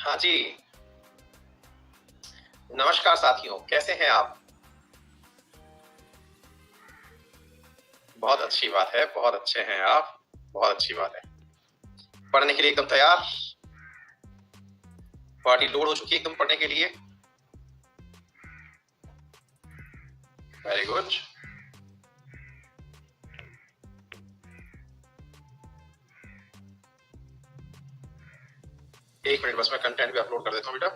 हाँ जी, नमस्कार साथियों, कैसे हैं आप? बहुत अच्छी बात है, बहुत अच्छे हैं आप, बहुत अच्छी बात है। पढ़ने के लिए एकदम तैयार? बॉडी लोड हो चुकी है एकदम पढ़ने के लिए? Very good. एक मिनट बस मैं कंटेंट भी अपलोड कर देता हूँ बेटा।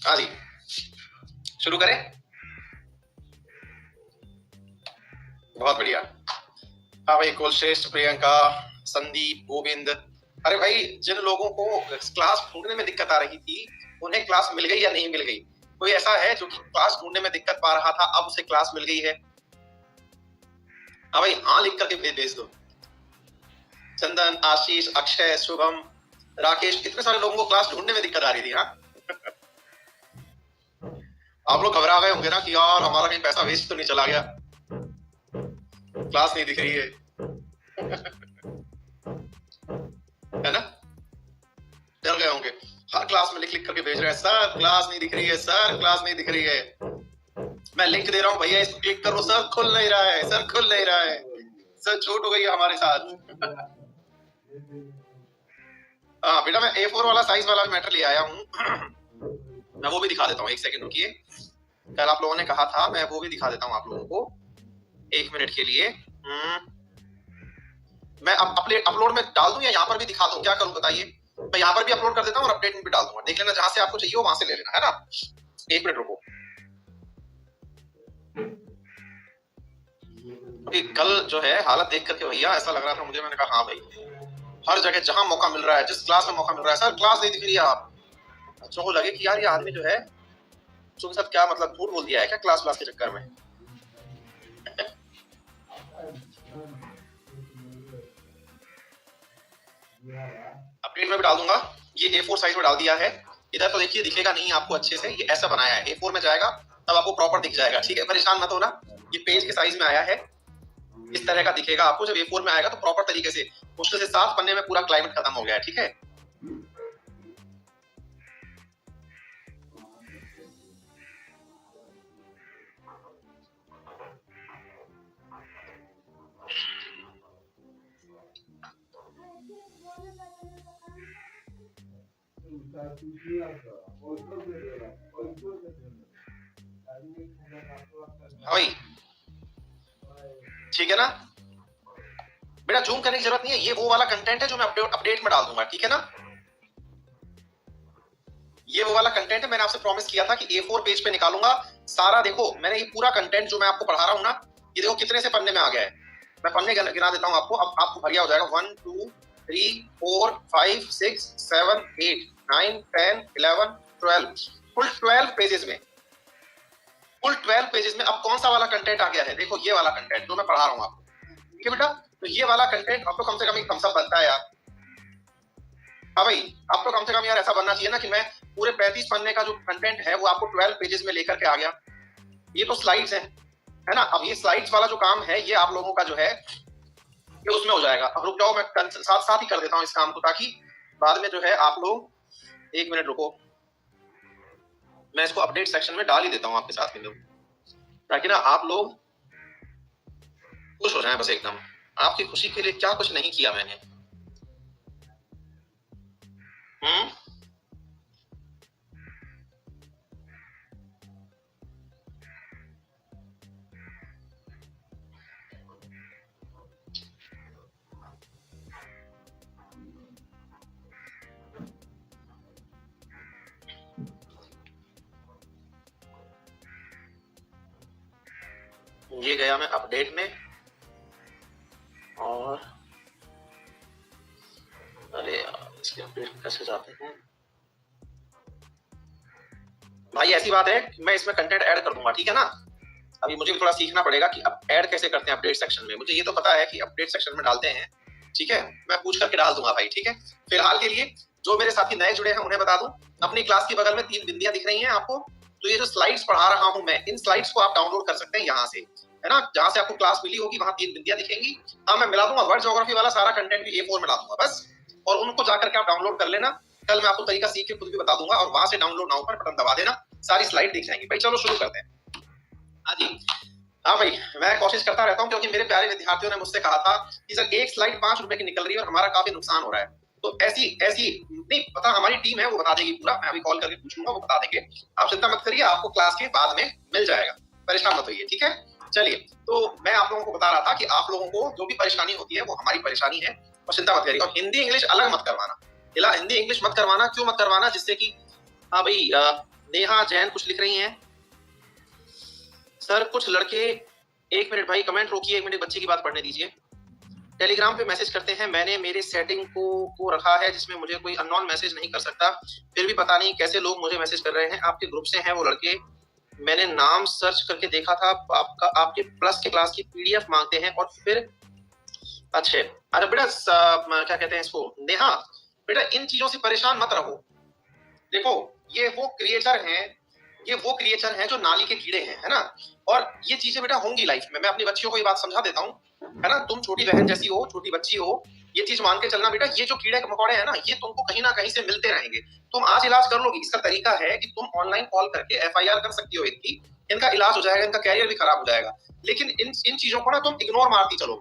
हाँ जी, शुरू करें? बहुत बढ़िया। हाँ भाई, कुलश्रेष्ठ, प्रियंका, संदीप, गोविंद। अरे भाई, जिन लोगों को क्लास ढूंढने में दिक्कत आ रही थी, उन्हें क्लास मिल गई या नहीं मिल गई? कोई ऐसा है जो कि क्लास ढूंढने में दिक्कत पा रहा था, अब उसे क्लास मिल गई है? हाँ भाई, हाँ लिख करके भेज दो। चंदन, आशीष, अक्षय, शुभम, राकेश, इतने सारे लोगों को क्लास ढूंढने में दिक्कत आ रही थी। हाँ, आप लोग घबरा गए होंगे ना कि यार हमारा कहीं पैसा वेस्ट तो नहीं चला गया, क्लास नहीं दिख रही है। है ना, डर गए होंगे। हर क्लास में लिख लिख करके भेज रहे हैं, सर क्लास नहीं दिख रही है, सर क्लास नहीं दिख रही है। मैं लिंक दे रहा हूँ भैया, इसको क्लिक करो, सर खुल नहीं रहा है, सर खुल नहीं रहा है, सर छूट हो गई है हमारे साथ। हाँ बेटा, मैं A4 वाला साइज वाला मैटर ले आया हूँ। मैं वो भी दिखा देता हूँ, एक सेकंड रुकिए। कल आप लोगों ने कहा था, मैं वो भी दिखा देता हूँ आप लोगों को, एक मिनट के लिए। मैं अपलोड में डाल दूं या यहाँ पर भी दिखा दूं, क्या करूं बताइए? मैं यहाँ पर भी अपलोड कर देता हूँ और अपडेट में भी डाल दूंगा, देख लेना, जहां से आपको चाहिए हो वहां से ले लेना, है ना। एक मिनट रुको। कल जो है हालत देख करके भैया ऐसा लग रहा था मुझे, मैंने कहा हाँ भाई, हर जगह जहां मौका मिल रहा है, जिस क्लास में मौका मिल रहा है, सर क्लास नहीं दिख रही है। आप बच्चों को लगे कि यार ये आदमी जो है उसके साथ क्या मतलब झूठ बोल दिया है क्या क्लास के चक्कर में। अपडेट में भी डाल दूंगा, ये A4 साइज में डाल दिया है। इधर तो देखिए दिखेगा नहीं आपको अच्छे से, ये ऐसा बनाया है, A4 में जाएगा तब आपको प्रॉपर दिख जाएगा, ठीक है, परेशान मत होना। ये पेज के साइज में आया है, इस तरह का दिखेगा आपको। जब A4 में आएगा तो प्रॉपर तरीके से, मुश्किल से 7 पन्ने में पूरा क्लाइमेट खत्म हो गया है, ठीक है। भाई ठीक है ना बेटा, जूम करने की जरूरत नहीं है, ये वो वाला कंटेंट है जो मैं अपडेट में डाल दूंगा, ठीक है ना। ये वो वाला कंटेंट है, मैंने आपसे प्रॉमिस किया था कि A4 पेज पे निकालूंगा सारा। देखो मैंने ये पूरा कंटेंट जो मैं आपको पढ़ा रहा हूँ ना, ये देखो कितने से पन्ने में आ गया है। मैं पन्ने गिना देता हूँ आपको, अब आपको बढ़िया हो जाएगा। 1 2 3 4 5 6 7 8 9 10 11 12, कुल 12 पेजेस में, कुल 12 पेजेस में अब कौन सा वाला कंटेंट आ गया है? देखो ये वाला कंटेंट जो मैं पढ़ा रहा हूँ आपको, ठीक है बेटा। तो ये वाला कंटेंट अब तो कम से कम एक थम्स अप बनता है यार। हाँ भाई, अब तो कम से कम यार ऐसा बनना चाहिए ना कि मैं पूरे 35 पन्ने का जो कंटेंट है वो आपको 12 पेजेस में लेकर के आ गया। ये तो स्लाइड्स है ना। अब ये स्लाइड्स वाला जो काम है ये आप लोगों का जो है ये उसमें हो जाएगा। अब रुक जाओ, मैं साथ साथ ही कर देता हूँ इस काम को, ताकि बाद में जो है आप लोग, एक मिनट रुको, मैं इसको अपडेट सेक्शन में डाल ही देता हूँ आपके साथ में, ताकि ना आप लोग खुश हो जाएं बस एकदम। आपकी खुशी के लिए क्या कुछ नहीं किया मैंने। ये गया मैं अपडेट में, और अरे यार इसके अपडेट में कैसे जाते हैं भाई। ऐसी बात है मैं इसमें कंटेंट ऐड कर दूंगा, ठीक है ना। अभी मुझे थोड़ा सीखना पड़ेगा कि अब ऐड कैसे करते हैं अपडेट सेक्शन में। मुझे ये तो पता है कि अपडेट सेक्शन में डालते हैं, ठीक है, मैं पूछ करके डाल दूंगा भाई, ठीक है। फिलहाल के लिए जो मेरे साथी नए जुड़े हैं उन्हें बता दूं, अपनी क्लास की बगल में 3 बिंदियां दिख रही हैं आपको, तो ये जो स्लाइड्स पढ़ा रहा हूं मैं, इन स्लाइड्स को आप डाउनलोड कर सकते हैं यहाँ से, है ना। जहां से आपको क्लास मिली होगी वहां 3 बिंदियां दिखेंगी। हाँ, मैं मिला दूंगा वर्ल्ड ज्योग्राफी वाला सारा कंटेंट भी A4 में ला दूंगा बस, और उनको जाकर के आप डाउनलोड कर लेना। कल मैं आपको तरीका सीख के खुद भी बता दूंगा, और वहां से डाउनलोड नाउ पर बटन दबा देना, सारी स्लाइड दिख जाएंगी। भाई चलो शुरू करते हैं। हाँ जी, हाँ भाई, मैं कोशिश करता रहता हूँ क्योंकि मेरे प्यारे विद्यार्थियों ने मुझसे कहा था कि सर एक स्लाइड 5 रुपए की निकल रही है और हमारा काफी नुकसान हो रहा है। तो ऐसी ऐसी नहीं पता, हमारी टीम है वो बता देगी पूरा, मैं अभी कॉल करके पूछूंगा, वो बता देंगे। आप चिंता मत करिए, आपको क्लास के बाद में मिल जाएगा, परेशान मत होइए, ठीक है। चलिए, तो मैं आप लोगों को बता रहा था कि आप लोगों को जो भी परेशानी होती है वो हमारी परेशानी है, और चिंता मत करिए। और हिंदी इंग्लिश अलग मत करवाना, हिंदी इंग्लिश मत करवाना। क्यों मत करवाना? जिससे कि हाँ भाई, नेहा जैन कुछ लिख रही हैं, सर कुछ लड़के, एक मिनट भाई, कमेंट रोकिए, एक मिनट, बच्चे की बात पढ़ने दीजिए। टेलीग्राम पे मैसेज करते हैं, मैंने मेरे सेटिंग को रखा है जिसमें मुझे कोई अननोन मैसेज नहीं कर सकता, फिर भी पता नहीं कैसे लोग मुझे मैसेज कर रहे हैं। आपके ग्रुप से हैं वो लड़के, मैंने नाम सर्च करके देखा था, आपके प्लस के क्लास की PDF मांगते हैं, और फिर अच्छे। अरे बेटा, क्या कहते हैं इसको, नेहा बेटा, इन चीजों से परेशान मत रहो। देखो, ये वो क्रिएचर हैं जो नाली के कीड़े हैं, है ना। और ये चीजें बेटा होंगी लाइफ में। मैं अपनी बच्चियों को ये बात समझा देता हूँ, है ना। तुम छोटी बहन जैसी हो, छोटी बच्ची हो, ये चीज मान के चलना बेटा, ये जो कीड़े मकोड़े हैं ना, ये तुमको कहीं ना कहीं से मिलते रहेंगे। तुम आज इलाज कर लोगी, इसका तरीका है कि तुम ऑनलाइन कॉल करके FIR कर सकती हो इनकी, इनका इलाज हो जाएगा, इनका कैरियर भी खराब हो जाएगा। लेकिन इन चीजों को ना तुम इग्नोर मारती चलो,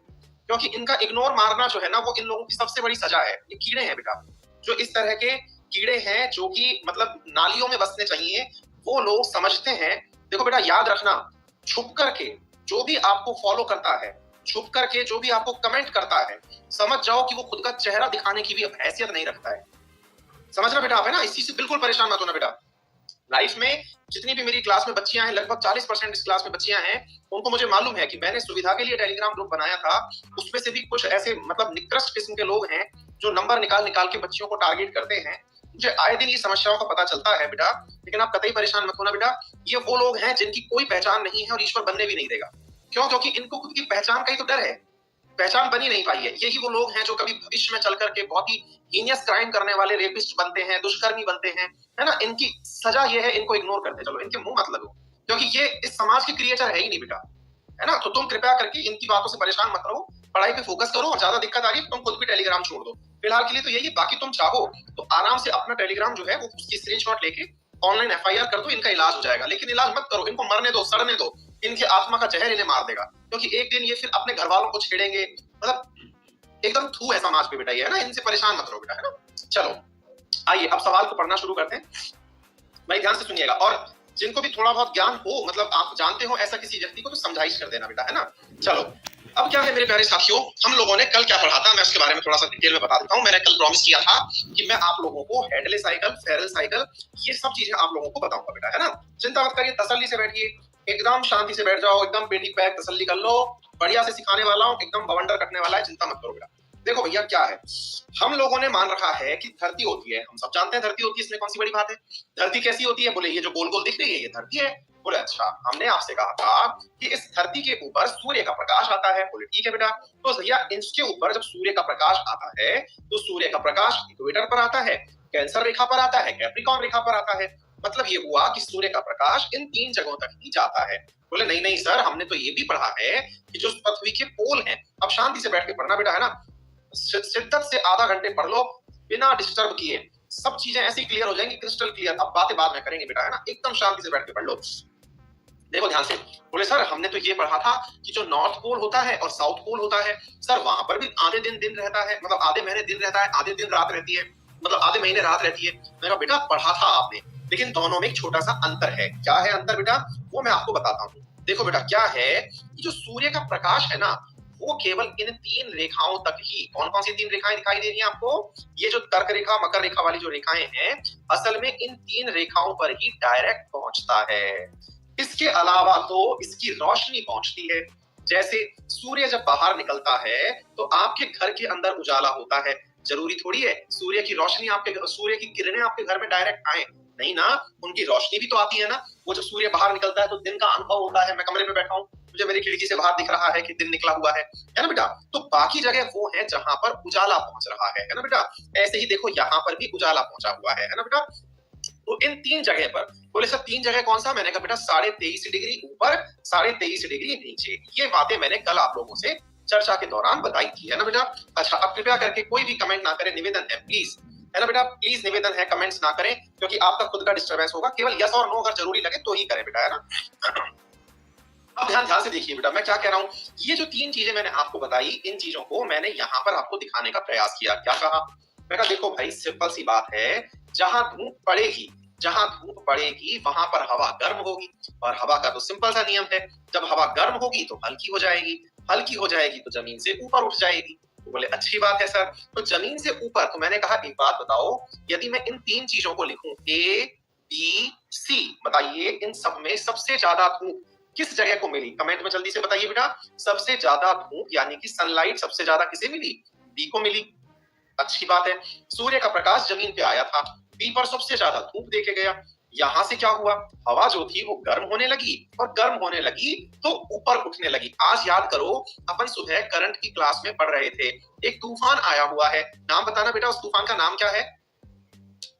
क्योंकि इनका इग्नोर मारना जो है ना, वो इन लोगों की सबसे बड़ी सजा है। ये कीड़े हैं बेटा, जो इस तरह के कीड़े हैं जो कि मतलब नालियों में बसने चाहिए, वो लोग समझते हैं। देखो बेटा, याद रखना, छुप करके जो भी आपको फॉलो करता है, छुप करके जो भी आपको कमेंट करता है, समझ जाओ कि वो खुद का चेहरा दिखाने की भी हैसियत नहीं रखता है। समझना बेटा आप, है ना। इस चीज से बिल्कुल परेशान मत होना बेटा। लाइफ में जितनी भी मेरी क्लास में बच्चियां हैं, लगभग 40% इस क्लास में बच्चियां हैं, उनको मुझे मालूम है कि मैंने सुविधा के लिए टेलीग्राम ग्रुप बनाया था। उसमें से भी कुछ ऐसे मतलब निकृष्ट किस्म के लोग हैं जो नंबर निकाल के बच्चियों को टारगेट करते हैं। मुझे आए दिन ये समस्याओं का पता चलता है बेटा, लेकिन आप कतई परेशान मत होना बेटा। ये वो लोग हैं जिनकी कोई पहचान नहीं है और ईश्वर बनने भी नहीं देगा। क्यों? क्योंकि इनको खुद की पहचान का ही तो डर है, पहचान बनी नहीं पाई है। यही वो लोग हैं जो कभी भविष्य में चल करके बहुत ही हीनियस क्राइम करने वाले रेपिस्ट बनते हैं, दुष्कर्मी बनते हैं, है ना। इनकी सजा ये है, इनको इग्नोर करते चलो, इनके मुंह मत लगो, क्योंकि ये इस समाज के क्रिएचर है ही नहीं बेटा, है ना। तो तुम कृपया करके इनकी बातों से परेशान मत रहो, पढ़ाई पे फोकस करो, और ज्यादा दिक्कत आ रही है तुम खुद भी टेलीग्राम छोड़ दो फिलहाल के लिए। तो यही, बाकी तुम चाहो तो आराम से अपना टेलीग्राम जो है वो उसकी स्क्रीनशॉट लेके ऑनलाइन FIR कर दो, इनका इलाज हो जाएगा। लेकिन इलाज मत करो, इनको मरने दो, सड़ने दो, इनकी आत्मा का जहर इन्हें मार देगा, क्योंकि एक दिन ये फिर अपने घर वालों को छेड़ेंगे। मतलब एकदम थू है समाज पे बेटा ये, है ना। इनसे परेशान मत रहो बेटा, है ना। चलो आइए अब सवाल को पढ़ना शुरू करते हैं। भाई ध्यान से सुनिएगा, और जिनको भी थोड़ा बहुत ज्ञान हो, मतलब आप जानते हो ऐसा किसी व्यक्ति को, तो समझाइश कर देना बेटा, है ना। चलो, अब क्या है मेरे प्यारे साथियों, हम लोगों ने कल क्या पढ़ा था, मैं उसके बारे में थोड़ा सा डिटेल में बता देता हूँ। मैंने कल प्रॉमिस किया था कि मैं आप लोगों को हेडले साइकिल, फेरल साइकिल, ये सब चीजें आप लोगों को बताऊंगा बेटा, है ना। चिंता मत करिए, तसल्ली से बैठिए, एकदम शांति से बैठ जाओ, एकदम पेटी पैक तसल्ली कर लो, बढ़िया से सिखाने वाला हूँ, एकदम बवंडर कटने वाला है, चिंता मत करो बेटा। देखो भैया क्या है, हम लोगों ने मान रखा है कि धरती होती है, हम सब जानते हैं धरती होती है, इसमें कौन सी बड़ी बात है। धरती कैसी होती है? बोले ये जो गोल गोल दिख रही है ये धरती है। बोले अच्छा, हमने आपसे कहा था कि इस धरती के ऊपर सूर्य का प्रकाश आता है। बोले ठीक है बेटा, तो भैया इसके ऊपर जब सूर्य का प्रकाश आता है तो सूर्य का प्रकाश इक्वेटर पर आता है, कैंसर रेखा पर आता है, कैप्रिकॉर्न रेखा पर आता है। मतलब ये हुआ कि सूर्य का प्रकाश इन 3 जगहों तक ही जाता है। बोले नहीं नहीं सर, हमने तो ये भी पढ़ा है कि जो पृथ्वी के पोल हैं, अब शांति से बैठ के पढ़ना बेटा, है ना। शिद्दत से आधा घंटे पढ़ लो बिना डिस्टर्ब किए, सब चीजें ऐसी क्लियर हो जाएंगी, क्रिस्टल क्लियर। अब बातें बाद में करेंगे बेटा, है ना, एकदम शांति से बैठ के पढ़ लो। देखो ध्यान से। बोले सर हमने तो ये पढ़ा था कि जो नॉर्थ पोल होता है और साउथ पोल होता है, सर वहां पर भी आधे दिन दिन रहता है, मतलब आधे महीने दिन रहता है, आधे दिन रात रहती है, मतलब आधे महीने रात रहती है। मैंने बेटा पढ़ा था आपने, लेकिन दोनों में एक छोटा सा अंतर है। क्या है अंतर बेटा? वो मैं आपको बताता हूँ। देखो बेटा क्या है, जो सूर्य का प्रकाश है ना, वो केवल इन 3 रेखाओं तक ही, कौन कौन सी 3 रेखाएं दिखाई दे रही हैं आपको? ये जो तर्क रेखा, मकर रेखा वाली जो रेखाएं हैं, असल में इन 3 रेखाओं पर ही डायरेक्ट पहुंचता है। इसके अलावा तो इसकी रोशनी पहुंचती है। जैसे सूर्य जब बाहर निकलता है तो आपके घर के अंदर उजाला होता है। जरूरी थोड़ी है सूर्य की रोशनी सूर्य की किरणें आपके घर में डायरेक्ट आए, नहीं ना, उनकी रोशनी भी तो आती है ना। वो जब सूर्य बाहर निकलता है तो दिन का अनुभव होता है, मैं कमरे में बैठा हूँ, मुझे मेरी खिड़की से बाहर दिख रहा है कि दिन निकला हुआ है ना बेटा। तो बाकी जगह वो है जहां पर उजाला पहुंच रहा है ना बेटा। ऐसे ही देखो यहाँ पर भी उजाला पहुंचा हुआ है ना बेटा। तो इन 3 जगह पर, बोले सर 3 जगह कौन सा? मैंने कहा बेटा 23.5 डिग्री ऊपर, 23.5 डिग्री नीचे। ये बातें मैंने कल आप लोगों से चर्चा के दौरान बताई थी, है ना बेटा। अच्छा, अब कृपया करके कोई भी कमेंट ना करें, निवेदन है प्लीज, है ना बेटा, प्लीज निवेदन है, कमेंट्स ना करें, क्योंकि आपका खुद का डिस्टर्बेंस होगा। केवल यस और नो अगर जरूरी लगे तो ही करें बेटा, है ना। अब ध्यान से देखिए बेटा, मैं क्या कह रहा हूँ। ये जो 3 चीजें मैंने आपको बताई, इन चीजों को मैंने यहाँ पर आपको दिखाने का प्रयास किया। क्या कहा? मैं कहा देखो भाई, सिंपल सी बात है, जहां धूप पड़ेगी वहां पर हवा गर्म होगी, और हवा का तो सिंपल सा नियम है, जब हवा गर्म होगी तो हल्की हो जाएगी, हल्की हो जाएगी तो जमीन से ऊपर उठ जाएगी। तो बोले अच्छी बात है सर, तो जमीन से ऊपर, तो मैंने कहा एक बात बताओ, यदि मैं इन 3 चीजों को लिखूं A, B, C, बताइए इन सब में सबसे ज्यादा धूप किस जगह को मिली? कमेंट में जल्दी से बताइए बेटा। सबसे ज्यादा धूप यानी कि सनलाइट सबसे ज्यादा किसे मिली? बी को मिली। अच्छी बात है, सूर्य का प्रकाश जमीन पे आया था, बी पर सबसे ज्यादा धूप देखे गया। यहां से क्या हुआ? हवा जो थी वो गर्म होने लगी, और गर्म होने लगी तो ऊपर उठने लगी। आज याद करो, अपन सुबह करंट की क्लास में पढ़ रहे थे, एक तूफान आया हुआ है। नाम बताना बेटा, उस तूफान का नाम क्या है?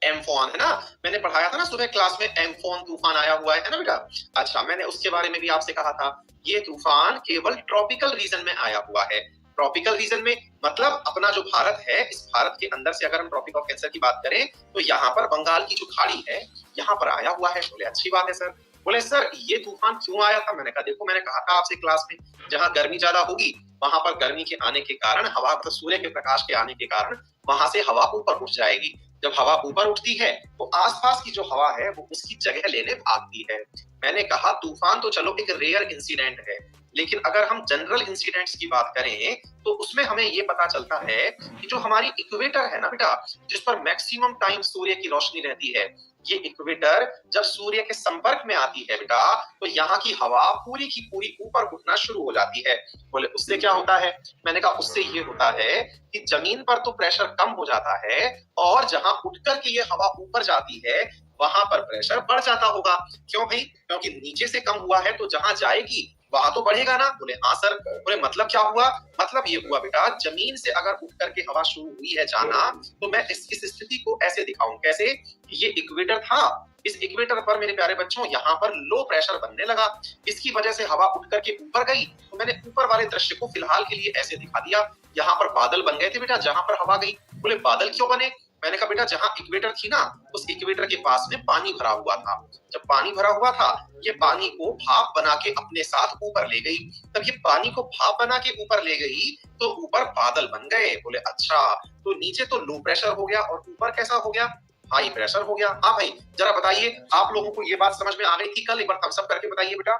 एम्फॉन, है ना। मैंने पढ़ाया था ना सुबह क्लास में, एम्फॉन तूफान आया हुआ है ना बेटा। अच्छा, मैंने उसके बारे में भी आपसे कहा था, ये तूफान केवल ट्रॉपिकल रीजन में आया हुआ है। ट्रॉपिकल रीजन में मतलब अपना जो भारत है, इस भारत के अंदर से अगर हम ट्रॉपिक ऑफ कैंसर की बात करें तो यहाँ पर बंगाल की जो खाड़ी है, यहाँ पर आया हुआ है। बोले अच्छी बात है सर। बोले सर ये तूफान क्यों आया था? मैंने कहा देखो, मैंने कहा था आपसे क्लास में, जहां गर्मी ज्यादा होगी वहां पर गर्मी के आने के कारण, हवा मतलब सूर्य के प्रकाश के आने के कारण वहां से हवा ऊपर उठ जाएगी। जब हवा ऊपर उठती है तो आसपास की जो हवा है वो उसकी जगह लेने भागती है। मैंने कहा तूफान तो चलो एक रेयर इंसिडेंट है, लेकिन अगर हम जनरल इंसिडेंट्स की बात करें तो उसमें हमें ये पता चलता है कि जो हमारी इक्वेटर है ना बेटा, जिस पर मैक्सिमम टाइम सूर्य की रोशनी रहती है, ये इक्वेटर जब सूर्य के संपर्क में आती है बेटा, तो यहाँ की हवा पूरी की पूरी ऊपर उठना शुरू हो जाती है। बोले उससे क्या होता है? मैंने कहा उससे ये होता है कि जमीन पर तो प्रेशर कम हो जाता है, और जहां उठकर के ये हवा ऊपर जाती है वहां पर प्रेशर बढ़ जाता होगा। क्यों भाई? क्योंकि नीचे से कम हुआ है तो जहां जाएगी वहां तो बढ़ेगा ना। बोले हाँ सर। बोले मतलब क्या हुआ? मतलब ये हुआ बेटा, जमीन से अगर उठ करके हवा शुरू हुई है जाना, तो मैं इस स्थिति को ऐसे दिखाऊं, कैसे? ये इक्वेटर था, इस इक्वेटर पर मेरे प्यारे बच्चों यहाँ पर लो प्रेशर बनने लगा, इसकी वजह से हवा उठ करके ऊपर गई। तो मैंने ऊपर वाले दृश्य को फिलहाल के लिए ऐसे दिखा दिया। यहाँ पर बादल बन गए थे बेटा जहां पर हवा गई। बोले बादल क्यों बने? मैंने कहा बेटा जहां इक्वेटर थी ना, उस इक्वेटर के पास में पानी भरा हुआ था। जब पानी भरा हुआ था, ये पानी को भाप बना के अपने साथ ऊपर ले गई। तब ये पानी को भाप बना के ऊपर ले गई तो ऊपर बादल बन गए। बोले अच्छा, तो नीचे तो लो प्रेशर हो गया और ऊपर कैसा हो गया? हाई प्रेशर हो गया। हाँ भाई, जरा बताइए आप लोगों को ये बात समझ में आ गई थी कल? एक बार थम्स अप करके बताइए बेटा।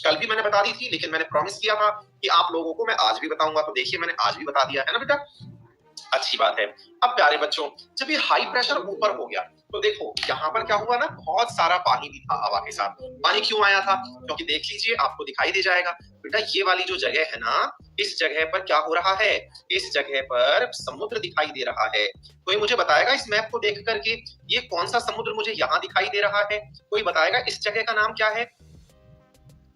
कल भी मैंने बता दी थी, लेकिन मैंने प्रॉमिस किया था कि आप लोगों को मैं आज भी बताऊंगा, तो देखिए मैंने आज भी बता दिया है ना बेटा। अच्छी बात है। अब प्यारे बच्चों, जब ये हाई प्रेशर ऊपर हो गया तो देखो यहाँ पर क्या हुआ ना, बहुत सारा पानी भी था हवा के साथ। पानी क्यों आया था? क्योंकि देख लीजिए, आपको दिखाई दे जाएगा बेटा, ये वाली जो जगह है ना, इस जगह पर क्या हो रहा है? इस जगह पर समुद्र दिखाई दे रहा है। कोई मुझे बताएगा इस मैप को देख करके, ये कौन सा समुद्र मुझे यहाँ दिखाई दे रहा है? कोई बताएगा इस जगह का नाम क्या है?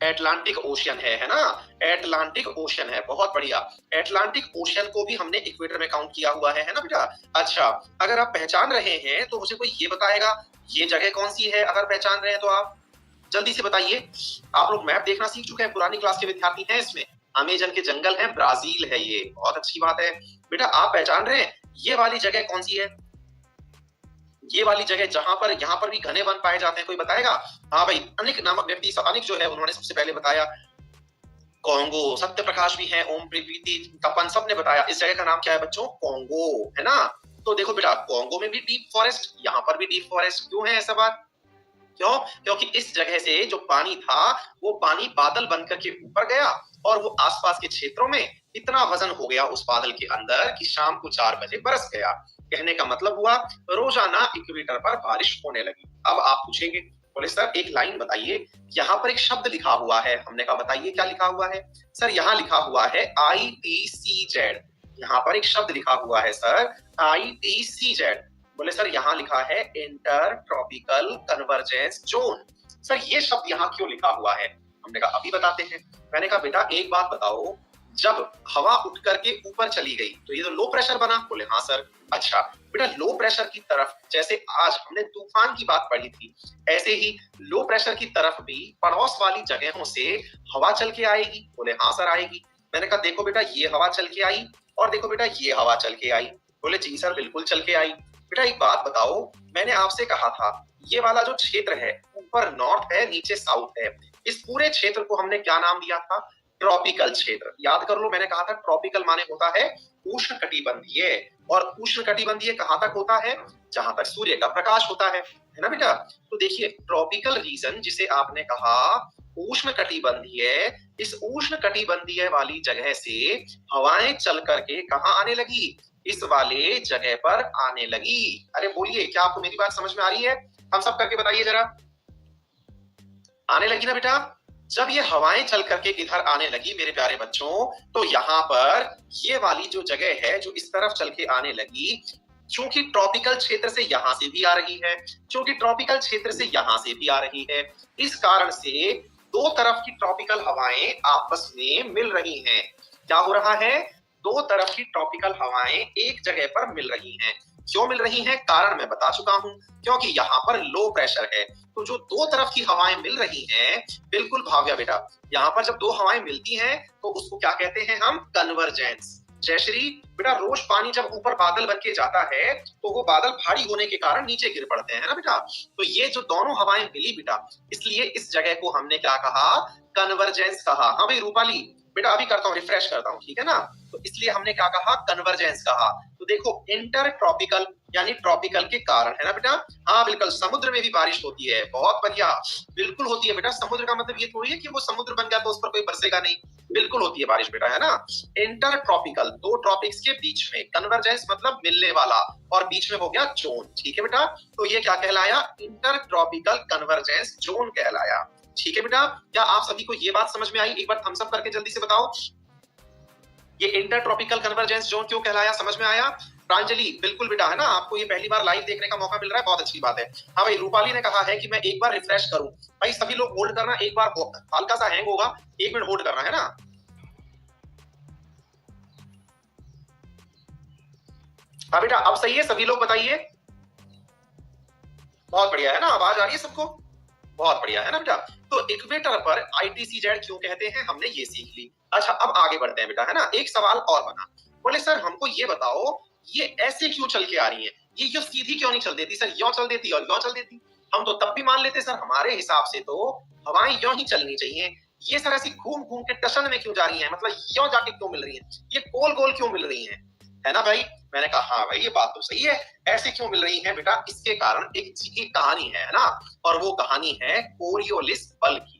एटलांटिक ओशियन है ना। एटलांटिक ओशियन है, बहुत बढ़िया। एटलांटिक ओशियन को भी हमने इक्वेटर में काउंट किया हुआ है ना बेटा। अच्छा, अगर आप पहचान रहे हैं तो मुझे कोई ये बताएगा ये जगह कौन सी है? अगर पहचान रहे हैं तो आप जल्दी से बताइए। आप लोग मैप देखना सीख चुके हैं, पुरानी क्लास के विद्यार्थी हैं इसमें। अमेजन के जंगल है, ब्राजील है ये, बहुत अच्छी बात है बेटा। आप पहचान रहे हैं ये वाली जगह कौन सी है? ये वाली जगह जहां पर यहाँ पर भी घने वन पाए जाते हैं, कोई बताएगा? हाँ भाई, अनिक नामक व्यक्ति, अनिक जो है उन्होंने सबसे पहले बताया। कॉन्गो, सत्य प्रकाश भी है, ओम प्रीति, तपन, सबने बताया। इस जगह का नाम क्या है बच्चों? कॉन्गो, है ना। तो देखो बेटा, कॉन्गो में भी डीप फॉरेस्ट, यहाँ पर भी डीप फॉरेस्ट। क्यों है ऐसा बात? क्यों? क्योंकि इस जगह से जो पानी था वो पानी बादल बनकर के ऊपर गया, और वो आसपास के क्षेत्रों में इतना वजन हो गया उस बादल के अंदर कि शाम को 4 बजे बरस गया। कहने का मतलब हुआ रोजाना इक्वेटर पर बारिश होने लगी। अब आप पूछेंगे, बोले सर एक लाइन बताइए, यहाँ पर एक शब्द लिखा हुआ है। हमने कहा बताइए क्या लिखा हुआ है? सर यहाँ लिखा हुआ है ITCZ। यहाँ पर एक शब्द लिखा हुआ है सर, ITCZ। बोले सर यहाँ लिखा है inter tropical convergence zone. Sir ये शब्द यहाँ क्यों लिखा हुआ है? हमने कहा अभी बताते हैं। मैंने कहा बेटा एक बात बताओ, जब हवा उठ करके ऊपर चली गई तो ये तो लो प्रेशर बना। बोले हाँ सर। अच्छा बेटा, लो प्रेशर की तरफ जैसे आज हमने तूफान की बात पढ़ी थी, ऐसे ही लो प्रेशर की तरफ भी पड़ोस वाली जगहों से हवा चल के आएगी। बोले हाँ सर आएगी। मैंने कहा देखो बेटा ये हवा चल के आई और देखो बेटा ये हवा चल के आई। बोले जी सर बिल्कुल चल के आई। बेटा एक बात बताओ, मैंने आपसे कहा था ये वाला जो क्षेत्र है ऊपर नॉर्थ है नीचे साउथ है, इस पूरे क्षेत्र को हमने क्या नाम दिया था? ट्रॉपिकल क्षेत्र। याद कर लो, मैंने कहा था ट्रॉपिकल माने होता है उष्णकटिबंधीय, और उष्णकटिबंधीय कहां तक होता है? जहां तक सूर्य का प्रकाश होता है ना बेटा। तो देखिए ट्रॉपिकल रीजन जिसे आपने कहा उष्णकटिबंधीय, इस उष्णकटिबंधीय वाली जगह से हवाएं चल करके कहां आने लगी? इस वाले जगह पर आने लगी। अरे बोलिए, क्या आपको मेरी बात समझ में आ रही है? हम सब करके बताइए जरा। आने लगी ना बेटा? जब ये हवाएं चल करके इधर आने लगी मेरे प्यारे बच्चों, तो यहाँ पर ये वाली जो जगह है जो इस तरफ चल के आने लगी, क्योंकि ट्रॉपिकल क्षेत्र से यहां से भी आ रही है, क्योंकि ट्रॉपिकल क्षेत्र से यहां से भी आ रही है, इस कारण से दो तरफ की ट्रॉपिकल हवाएं आपस में मिल रही हैं। क्या हो रहा है? दो तरफ की ट्रॉपिकल हवाएं एक जगह पर मिल रही हैं। क्यों मिल रही हैं? कारण मैं बता चुका हूं, क्योंकि यहाँ पर लो प्रेशर है। तो जो दो तरफ की हवाएं मिल रही हैं, बिल्कुल भाव्या बेटा, यहाँ पर जब दो हवाएं मिलती हैं तो उसको क्या कहते हैं हम? कन्वर्जेंस। जयश्री बेटा, रोज पानी जब ऊपर बादल बन के जाता है तो वो बादल भारी होने के कारण नीचे गिर पड़ते हैं ना बेटा। तो ये जो दोनों हवाएं मिली बेटा, इसलिए इस जगह को हमने क्या कहा? कन्वर्जेंस कहा। हाँ भाई रूपाली बेटा, अभी करता हूँ, रिफ्रेश करता हूँ, ठीक है ना। तो इसलिए हमने क्या कहा? कन्वर्जेंस कहा। तो देखो इंटर ट्रॉपिकल यानी ट्रॉपिकल के कारण, है ना बेटा। हाँ बिल्कुल, समुद्र में भी बारिश होती है, बहुत बढ़िया, बिल्कुल होती है बेटा। समुद्र का मतलब ये थोड़ी है कि वो समुद्र बन गया तो उस पर कोई बरसेगा नहीं, बिल्कुल होती है बारिश बेटा, है ना। इंटर ट्रॉपिकल, दो ट्रॉपिक्स के बीच में, कन्वर्जेंस मतलब मिलने वाला, और बीच में हो गया जोन, ठीक है बेटा। तो ये क्या कहलाया? इंटर ट्रॉपिकल कन्वर्जेंस जोन कहलाया। ठीक है बेटा, क्या आप सभी को ये बात समझ में आई? एक बार थम्स अप करके जल्दी से बताओ, ये इंटर ट्रॉपिकल कन्वर्जेंस जोन क्यों कहलाया? समझ में आया? प्रांजलि बिल्कुल बेटा, है ना, आपको ये पहली बार लाइव देखने का मौका मिल रहा है, बहुत अच्छी बात है। हाँ भाई, रूपाली ने कहा है कि मैं एक बार रिफ्रेश करूं। भाई सभी लोग होल्ड करना, एक बार हल्का सा हैंग होगा, 1 मिनट होल्ड करना, है ना। हाँ बेटा अब सही है, सभी लोग बताइए। बहुत बढ़िया, है ना, आवाज आ रही है सबको? बहुत बढ़िया, है ना बेटा। तो इक्वेटर पर ITCZ क्यों कहते हैं, हमने ये सीख ली। अच्छा अब आगे बढ़ते हैं बेटा, है ना। एक सवाल और बना, बोले सर हमको ये बताओ, ये ऐसे क्यों चल के आ रही है? ये जो सीधी क्यों नहीं चल देती सर? यों चल देती और यों चल देती। हम तो तब भी मान लेते सर, हमारे हिसाब से तो हवाएं यों ही चलनी चाहिए। ये सर ऐसी घूम घूम के टशन में क्यों जा रही है? मतलब यों जाके क्यों मिल रही है? ये गोल गोल क्यों मिल रही है ना भाई। मैंने कहा हाँ भाई ये बात तो सही है, ऐसे क्यों मिल रही है बेटा? इसके कारण एक कहानी है ना, और वो कहानी है कोरियोलिस बल की।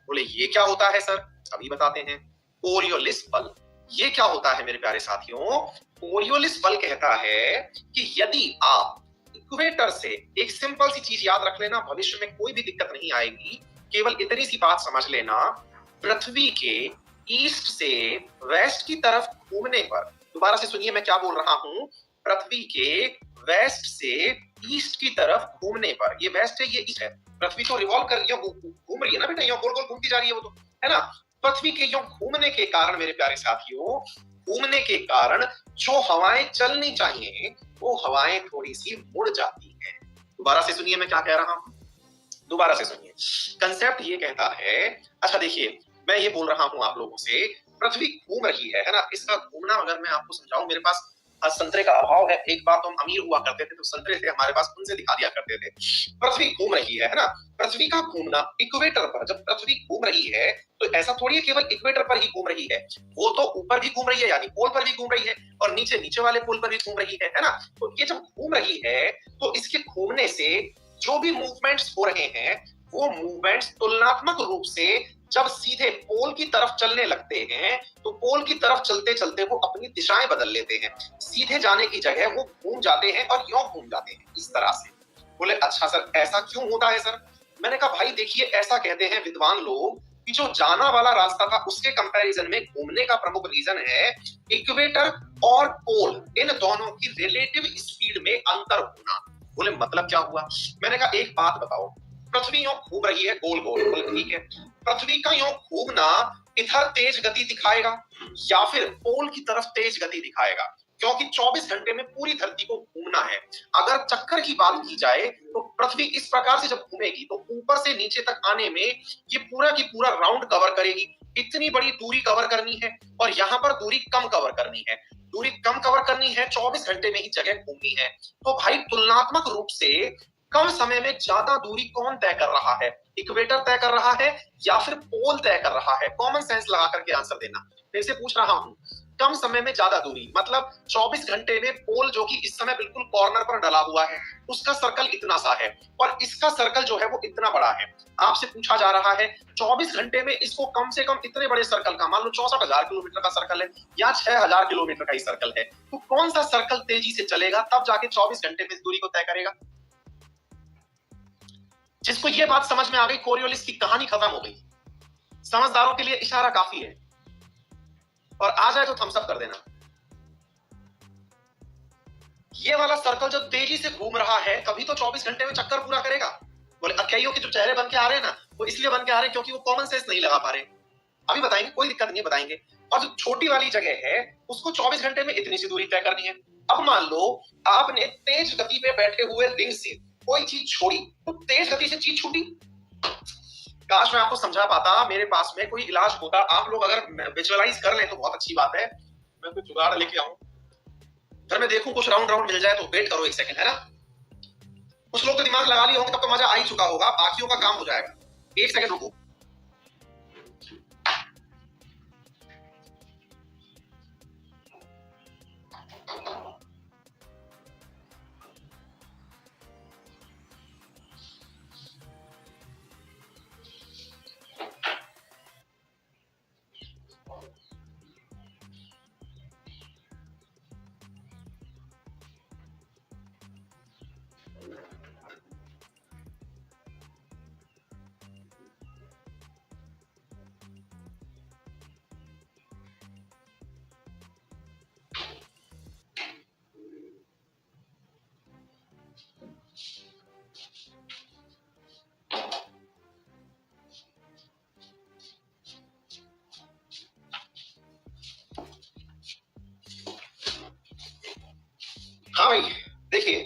बोले ये क्या होता है सर? अभी बताते हैं। कोरियोलिस बल ये क्या होता है मेरे प्यारे साथियों? कोरियोलिस बल कहता है कि यदि आप इक्वेटर से, एक सिंपल सी चीज याद रख लेना, भविष्य में कोई भी दिक्कत नहीं आएगी, केवल इतनी सी बात समझ लेना, पृथ्वी के ईस्ट से वेस्ट की तरफ घूमने पर, दोबारा से सुनिए मैं क्या बोल रहा हूं, पृथ्वी के वेस्ट से ईस्ट की तरफ घूमने पर, ये वेस्ट है ये ईस्ट है, पृथ्वी तो रिवॉल्व कर रही है, घूम रही है ना बेटा, यो गोल गोल घूमती जा रही है वो तो, है ना। पृथ्वी के यो घूमने के कारण मेरे प्यारे साथियों, घूमने के कारण जो हवाएं चलनी चाहिए वो हवाएं थोड़ी सी मुड़ जाती हैं। दोबारा से सुनिए मैं क्या कह रहा हूं, दोबारा से सुनिए। कंसेप्ट ये कहता है, अच्छा देखिए मैं ये बोल रहा हूं आप लोगों से, पृथ्वी घूम रही है ना, इसका घूमना अगर मैं आपको समझाऊं, मेरे पास आज संतरे का अभाव है, एक बार तो हम अमीर हुआ करते थे तो संतरे थे हमारे पास, उनसे दिखा दिया करते थे। पृथ्वी घूम रही है ना, पृथ्वी का घूमना इक्वेटर पर, जब पृथ्वी घूम रही है तो ऐसा थोड़ी है केवल इक्वेटर पर ही घूम रही है, वो तो ऊपर भी घूम रही है यानी पोल पर भी घूम रही है, और नीचे नीचे वाले पोल पर भी घूम रही है ना। तो ये जब घूम रही है तो इसके घूमने से जो भी मूवमेंट्स हो रहे हैं वो मूवमेंट्स तुलनात्मक रूप से जब सीधे पोल की तरफ चलने लगते हैं तो पोल की तरफ चलते चलते वो अपनी दिशाएं बदल लेते हैं, सीधे जाने की जगह वो घूम जाते हैं और यूं घूम जाते हैं इस तरह से। बोले अच्छा सर ऐसा क्यों होता है सर? मैंने कहा भाई देखिए ऐसा कहते हैं विद्वान लोग कि जो जाना वाला रास्ता था उसके कंपैरिजन में घूमने का प्रमुख रीजन है इक्वेटर और पोल, इन दोनों की रिलेटिव स्पीड में अंतर होना। बोले मतलब क्या हुआ? मैंने कहा एक बात बताओ, पृथ्वी यूं घूम रही है गोल गोल, ठीक है। पृथ्वी का यूं घूमना इधर तेज गति दिखाएगा या फिर पोल की तरफ तेज गति दिखाएगा, क्योंकि 24 घंटे में पूरी धरती को घूमना है। अगर चक्कर की बात की जाए तो पृथ्वी इस प्रकार से जब घूमेगी तो ऊपर से नीचे तक आने में ये पूरा की पूरा राउंड कवर करेगी। इतनी बड़ी दूरी कवर करनी है और यहाँ पर दूरी कम कवर करनी है। दूरी कम कवर करनी है, 24 घंटे में ही जगह घूमनी है। तो भाई तुलनात्मक रूप से कम समय में ज्यादा दूरी कौन तय कर रहा है? इक्वेटर तय कर रहा है या फिर पोल तय कर रहा है? कॉमन सेंस लगा करके आंसर देना। फिर से पूछ रहा हूं, कम समय में ज्यादा दूरी मतलब 24 घंटे में पोल जो कि इस समय बिल्कुल कॉर्नर पर डला हुआ है उसका सर्कल इतना सा है और इसका सर्कल जो है वो इतना बड़ा है। आपसे पूछा जा रहा है 24 घंटे में इसको कम से कम इतने बड़े सर्कल का, मान लो 64,000 किलोमीटर का सर्कल है या 6,000 किलोमीटर का ही सर्कल है, तो कौन सा सर्कल तेजी से चलेगा तब जाके 24 घंटे में इस दूरी को तय करेगा? जिसको ये बात समझ में आ गई, कोरियोलिस की कहानी खत्म हो गई। समझदारों के लिए इशारा काफी है, और आ जाए तो थम्स अप कर देना। ये वाला सर्कल जो तेजी से घूम रहा है कभी तो 24 घंटे में चक्कर पूरा करेगा। बोले अकेइयों के जो चेहरे बन के आ रहे हैं ना, वो इसलिए बन के आ रहे हैं क्योंकि वो कॉमन सेंस नहीं लगा पा रहे। अभी बताएंगे, कोई दिक्कत नहीं, बताएंगे। और जो छोटी वाली जगह है उसको 24 घंटे में इतनी सी दूरी तय करनी है। अब मान लो आपने तेज गति पे बैठे हुए रिंग से कोई चीज छोड़ी, तो तेज गति से चीज छूटी। काश मैं आपको समझा पाता, मेरे पास में कोई इलाज होता। आप लोग अगर विजुअलाइज कर लें तो बहुत अच्छी बात है। मैं कोई जुगाड़ लेके आऊं, फिर मैं देखूं कुछ राउंड राउंड मिल जाए तो वेट करो एक सेकंड, है ना। कुछ लोग तो दिमाग लगा लिए होंगे, तब तो मजा आ ही चुका होगा, बाकियों का काम हो जाएगा। एक सेकंड रुको। हाँ भाई देखिए,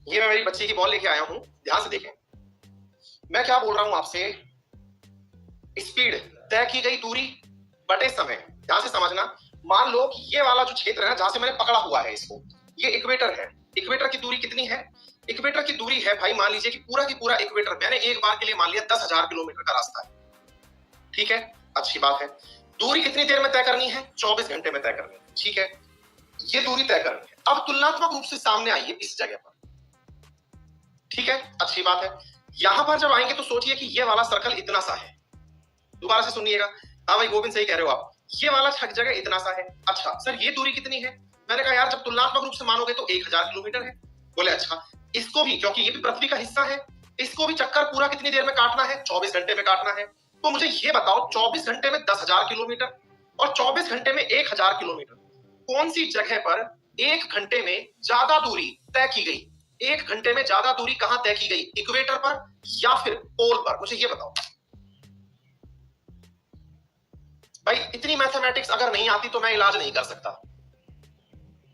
ये मैं मेरी बच्ची की बॉल लेके आया हूं, ध्यान से देखें। मैं क्या बोल रहा हूं आपसे, स्पीड तय की गई दूरी बटे समय। ध्यान से समझना। मान लो कि ये वाला जो क्षेत्र है जहां से मैंने पकड़ा हुआ है इसको, ये इक्वेटर है। इक्वेटर की दूरी कितनी है? इक्वेटर की दूरी है भाई, मान लीजिए कि पूरा की पूरा इक्वेटर मैंने एक बार के लिए मान लिया 10,000 किलोमीटर का रास्ता है, ठीक है, अच्छी बात है। दूरी कितनी देर में तय करनी है? 24 घंटे में तय करनी है, ठीक है, ये दूरी तय करनी है। अब तुलनात्मक रूप से सामने आइए इस जगह पर, ठीक है, अच्छी बात है। यहां पर जब आएंगे तो सोचिए कि ये वाला सर्कल इतना सा है। दोबारा से सुनिएगा। हाँ भाई गोविंद सही कह रहे हो आप, ये वाला जगह इतना सा है। अच्छा सर ये दूरी कितनी है? मैंने कहा यार जब तुलनात्मक रूप से मानोगे तो 1,000 किलोमीटर है। बोले अच्छा, इसको भी, क्योंकि ये भी पृथ्वी का हिस्सा है, इसको भी चक्कर पूरा कितनी देर में काटना है? 24 घंटे में काटना है। तो मुझे ये बताओ 24 घंटे में 10,000 किलोमीटर और 24 घंटे में 1,000 किलोमीटर, कौन सी जगह पर 1 घंटे में ज्यादा दूरी तय की गई? 1 घंटे में ज्यादा दूरी कहां तय की गई? इक्वेटर पर या फिर पोल पर? मुझे ये बताओ भाई। इतनी मैथमेटिक्स अगर नहीं आती तो मैं इलाज नहीं कर सकता।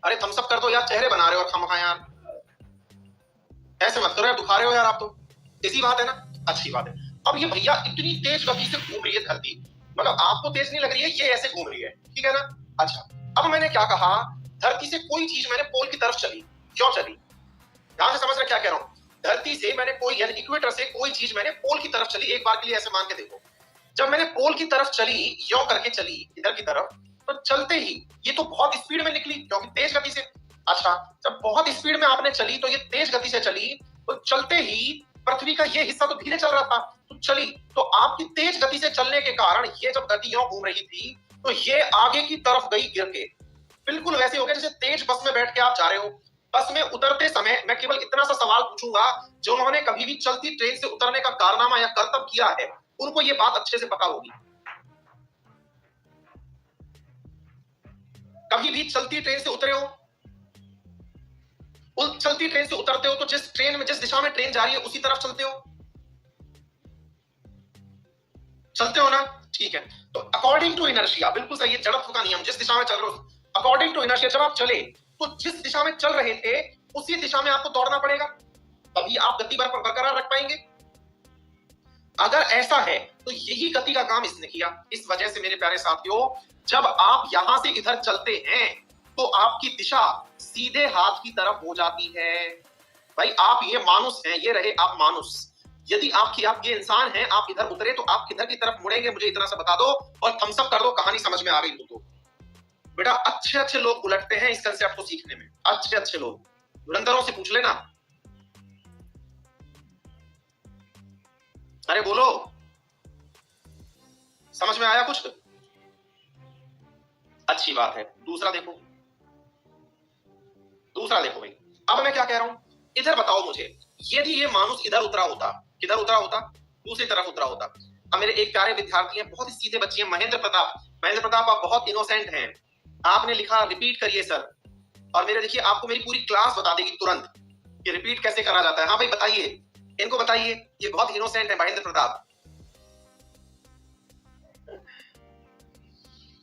अरे थम्स अप कर दो यार, चेहरे बना रहे हो और खामखा यार, ऐसे मत करो यार, दुखा रहे हो यार आप तो। इसी बात है ना, अच्छी बात है। अब ये भैया इतनी तेज गति से घूम रही है धरती, मतलब आपको तेज नहीं लग रही है, ये ऐसे घूम रही है, ठीक है ना। अच्छा अब मैंने क्या कहा, धरती से कोई चीज मैंने पोल की तरफ चली, क्यों चली? ध्यान से समझ रहे क्या कह रहा हूं। धरती से मैंने कोई, यानी इक्वेटर से कोई चीज मैंने पोल की तरफ चली, एक बार के लिए ऐसे मान के देखो। जब मैंने पोल की तरफ चली, यो करके चली इधर की तरफ, तो चलते ही ये तो बहुत स्पीड में निकली क्योंकि तेज गति से। अच्छा जब बहुत स्पीड में आपने चली तो ये तेज गति से चली, तो चलते ही पृथ्वी का ये हिस्सा तो धीरे चल रहा था, तो चली, तो आपकी तेज गति से चलने के कारण ये जब गति यो घूम रही थी तो ये आगे की तरफ गई गिर के। बिल्कुल वैसे हो गया जैसे तेज बस में बैठ के आप जा रहे हो। बस में उतरते समय मैं केवल इतना सा सवाल पूछूंगा, जो उन्होंने कभी भी चलती ट्रेन से उतरने का कारनामा या करतब किया है उनको ये बात अच्छे से पता होगी। कभी भी चलती ट्रेन से उतरे हो? उस चलती ट्रेन से उतरते हो तो जिस ट्रेन में, जिस दिशा में ट्रेन जा रही है उसी तरफ चलते हो, चलते हो ना? ठीक है, तो अकॉर्डिंग टू इनर्शिया, बिल्कुल सही है, जड़त्व का नियम, जिस दिशा में चल रहे हो, अकॉर्डिंग टू इनर्शिया जब आप चले तो जिस दिशा में चल रहे थे उसी दिशा में आपको दौड़ना पड़ेगा, तभी आप गति बरकरार रख पाएंगे। अगर ऐसा है तो यही गति का काम इसने किया। इस वजह से मेरे प्यारे साथियों, जब आप यहां से इधर चलते हैं तो आपकी दिशा सीधे हाथ की तरफ हो जाती है। भाई आप ये मानुस हैं, ये रहे आप मानुस। यदि आप ये इंसान हैं, आप इधर उतरे तो आप किधर की तरफ मुड़ेंगे, मुझे इतना सा बता दो और थम्स अप कर दो, कहानी समझ में आ गई तो। बेटा अच्छे अच्छे लोग उलटते हैं इस कंसेप्ट को सीखने में, अच्छे अच्छे लोग, धुरंधरों से पूछ लेना। अरे बोलो, समझ में आया कुछ? अच्छी बात है। दूसरा देखो, दूसरा देखो भाई, अब मैं क्या कह रहा हूं, इधर बताओ मुझे, यदि ये मानुस इधर उतरा होता, किधर उतरा होता? दूसरी तरफ उतरा होता। अब मेरे एक प्यारे विद्यार्थी हैं, बहुत ही सीधे बच्चे हैं, महेंद्र प्रताप। महेंद्र प्रताप आप बहुत इनोसेंट हैं, आपने लिखा रिपीट करिए सर, और मेरे देखिए आपको मेरी पूरी क्लास बता देगी तुरंत कि रिपीट कैसे करा जाता है। हाँ भाई बताइए, इनको बताइए, ये बहुत इनोसेंट है महेंद्र प्रताप।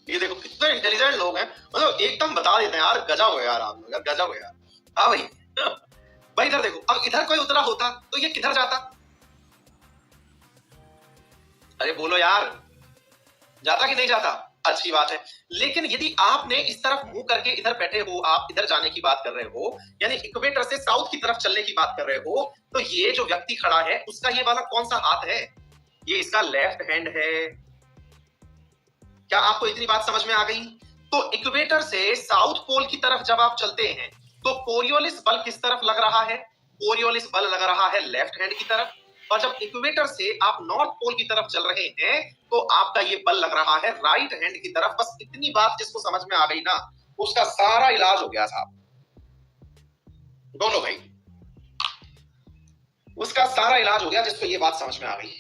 ये देखो कितने इंटेलिजेंट लोग हैं, मतलब एकदम बता देते हैं यार, गजब हो यार आप लोग, गजब हो यार। हाँ भाई भाई इधर देखो, अब इधर कोई उतरा होता तो ये किधर जाता? अरे बोलो यार, जाता कि नहीं जाता? अच्छी बात है। लेकिन यदि आपने इस तरफ मुंह करके इधर बैठे हो, आप इधर जाने की बात कर रहे हो, यानी इक्वेटर से साउथ की तरफ चलने की बात कर रहे हो, तो ये जो व्यक्ति खड़ा है उसका ये वाला कौन सा हाथ है? ये इसका लेफ्ट हैंड है। क्या आपको इतनी बात समझ में आ गई? तो इक्वेटर से साउथ पोल की तरफ जब आप चलते हैं तो कोरियोलिस बल किस तरफ लग रहा है? कोरियोलिस बल लग रहा है लेफ्ट हैंड की तरफ। और जब इक्वेटर से आप नॉर्थ पोल की तरफ चल रहे हैं तो आपका ये बल लग रहा है राइट हैंड की तरफ। बस इतनी बात जिसको समझ में आ गई ना, उसका सारा इलाज हो गया साहब। दोनों भाई, उसका सारा इलाज हो गया जिसको ये बात समझ में आ गई।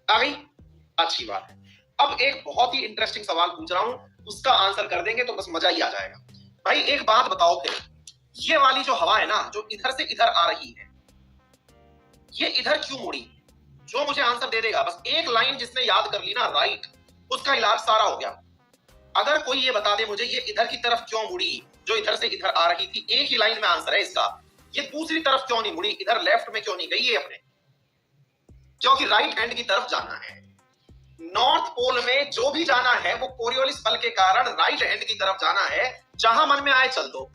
आ गई? अच्छी बात है। अब एक बहुत ही इंटरेस्टिंग सवाल पूछ रहा हूं, उसका आंसर कर देंगे तो बस मजा ही आ जाएगा। भाई एक बात बताओ फिर, ये वाली जो हवा है ना, जो इधर से इधर आ रही है, ये इधर क्यों मुड़ी? जो मुझे आंसर दे देगा, बस एक लाइन जिसने याद कर ली ना राइट, उसका इलाज सारा हो गया। अगर कोई ये बता दे मुझे ये इधर की तरफ क्यों मुड़ी, जो इधर से इधर आ रही थी, एक ही लाइन में आंसर है इसका। ये दूसरी तरफ क्यों नहीं मुड़ी, इधर लेफ्ट में क्यों नहीं गई? ये अपने, क्योंकि राइट हैंड की तरफ जाना है। नॉर्थ पोल में जो भी जाना है वो कोरियोलिस बल के कारण राइट हैंड की तरफ जाना है। जहां मन में आए चल दो,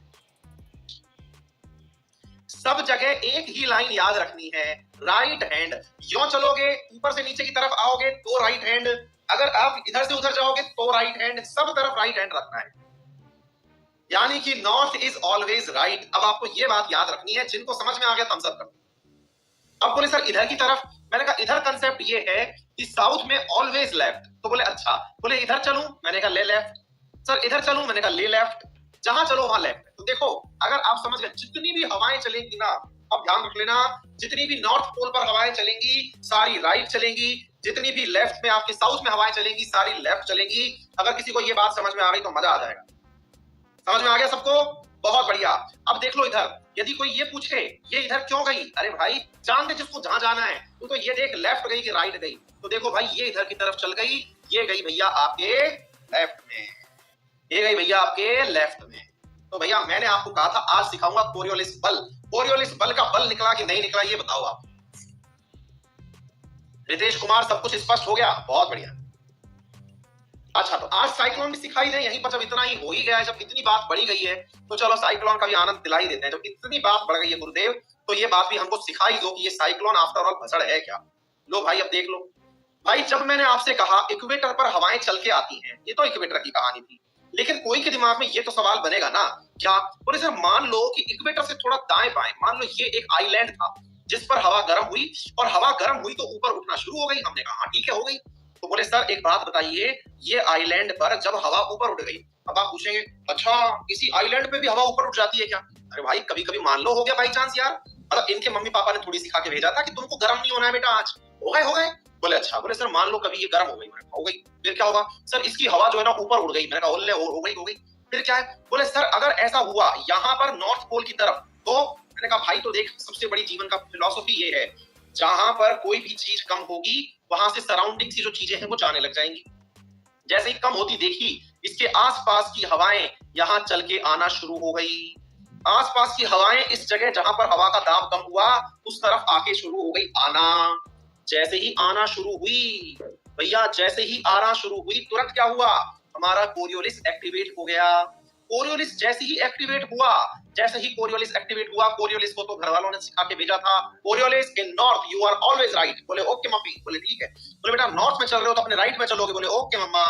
सब जगह एक ही लाइन याद रखनी है, राइट हैंड। यो चलोगे ऊपर से नीचे की तरफ आओगे तो राइट हैंड, अगर आप इधर से उधर जाओगे तो राइट हैंड, सब तरफ राइट हैंड रखना है। यानी कि नॉर्थ इज ऑलवेज राइट। अब आपको ये बात याद रखनी है, जिनको समझ में आ गया थम्स अप कर। अब बोले सर इधर की तरफ, मैंने कहा इधर कंसेप्ट ये है कि साउथ में ऑलवेज लेफ्ट। तो बोले अच्छा, बोले इधर चलूं, मैंने कहा ले लेफ्ट। सर इधर चलूं, मैंने कहा ले लेफ्ट। जहां चलो वहां लेफ्ट। तो देखो अगर आप समझ गए, जितनी भी हवाएं चलेंगी ना, अब ध्यान रख लेना, जितनी भी नॉर्थ पोल पर हवाएं चलेंगी सारी राइट चलेंगी, जितनी भी लेफ्ट में आपके साउथ में हवाएं चलेंगी सारी लेफ्ट चलेंगी। अगर किसी को ये बात समझ में आ गई तो मजा आ जाएगा। समझ में आ गया सबको? बहुत बढ़िया। अब देख लो इधर, यदि कोई ये पूछे ये इधर क्यों गई, अरे भाई जान दे जिसको जहां जाना है, तो ये देख लेफ्ट गई कि राइट गई। तो देखो भाई ये इधर की तरफ चल गई, ये गई भैया आपके लेफ्ट में, ये गई भैया आपके लेफ्ट में। तो भैया मैंने आपको कहा था आज सिखाऊंगा कोरियोलिस बल। कोरियोलिस बल का बल निकला कि नहीं निकला ये बताओ आप। रितेश कुमार सब कुछ स्पष्ट हो गया? बहुत बढ़िया। अच्छा तो आज साइक्लोन भी सिखाई दे यहीं पर, जब इतना ही हो ही गया है, जब इतनी बात बढ़ी गई है तो चलो साइक्लोन का भी आनंद दिला ही देते हैं। जब इतनी बात बढ़ गई है गुरुदेव, तो ये बात भी हमको सिखाई दो कि ये साइक्लोन आफ्टर ऑल भसड़ है क्या। लो भाई अब देख लो भाई, जब मैंने आपसे कहा इक्वेटर पर हवाएं चल के आती हैं, ये तो इक्वेटर की कहानी थी, लेकिन कोई के दिमाग में ये तो सवाल बनेगा ना, क्या बोले सर मान लो कि इक्वेटर से थोड़ा दाएं बाएं, मान लो ये एक आइलैंड था जिस पर हवा गर्म हुई, और हवा गर्म हुई तो ऊपर उठना शुरू हो गई। हमने कहा हाँ ठीक है हो गई। तो बोले सर एक बात बताइए, ये आइलैंड पर जब हवा ऊपर उठ गई, अब आप पूछेंगे अच्छा किसी आइलैंड पे भी हवा ऊपर उठ जाती है क्या? अरे भाई कभी कभी मान लो हो गया बाई चांस यार, मतलब इनके मम्मी पापा ने थोड़ी सिखा के भेजा था कि तुमको गर्म नहीं होना है बेटा, आज हो गए हो गए। बोले अच्छा, बोले सर मान लो कभी ये गर्म हो गई, हो गई फिर क्या होगा? सर इसकी हवा जो है ना ऊपर उड़ गई। मैंने कहा हो गई हो गई। फिर क्या है, बोले सर अगर ऐसा हुआ यहाँ पर नॉर्थ पोल की तरफ, तो मैंने कहा भाई तो देख, सबसे बड़ी जीवन का फिलॉसफी ये है, जहां पर कोई भी चीज कम होगी वहां से सराउंडिंग की जो चीजें हैं वो जाने लग जाएंगी। जैसे ही कम होती देखी, इसके आसपास की हवाएं यहां चल के आना शुरू हो गई। आसपास की हवाएं इस जगह जहां पर हवा का दाब कम हुआ उस तरफ आके शुरू हो गई आना। जैसे ही आना शुरू हुई भैया, जैसे ही आना शुरू हुई तुरंत क्या हुआ, हमारा कोरियोलिस एक्टिवेट हो गया। कोरियोलिस जैसे ही एक्टिवेट हुआ, जैसे ही कोरियोलिस एक्टिवेट हुआ, कोरियोलिस को तो घर वालों ने सिखा के भेजा था, Coriolis in north you are always right. बोले ओके मम्मी, बोले ठीक है। बोले बेटा नॉर्थ में चल रहे हो तो अपने राइट में चलोगे, बोले ओके मम्मा।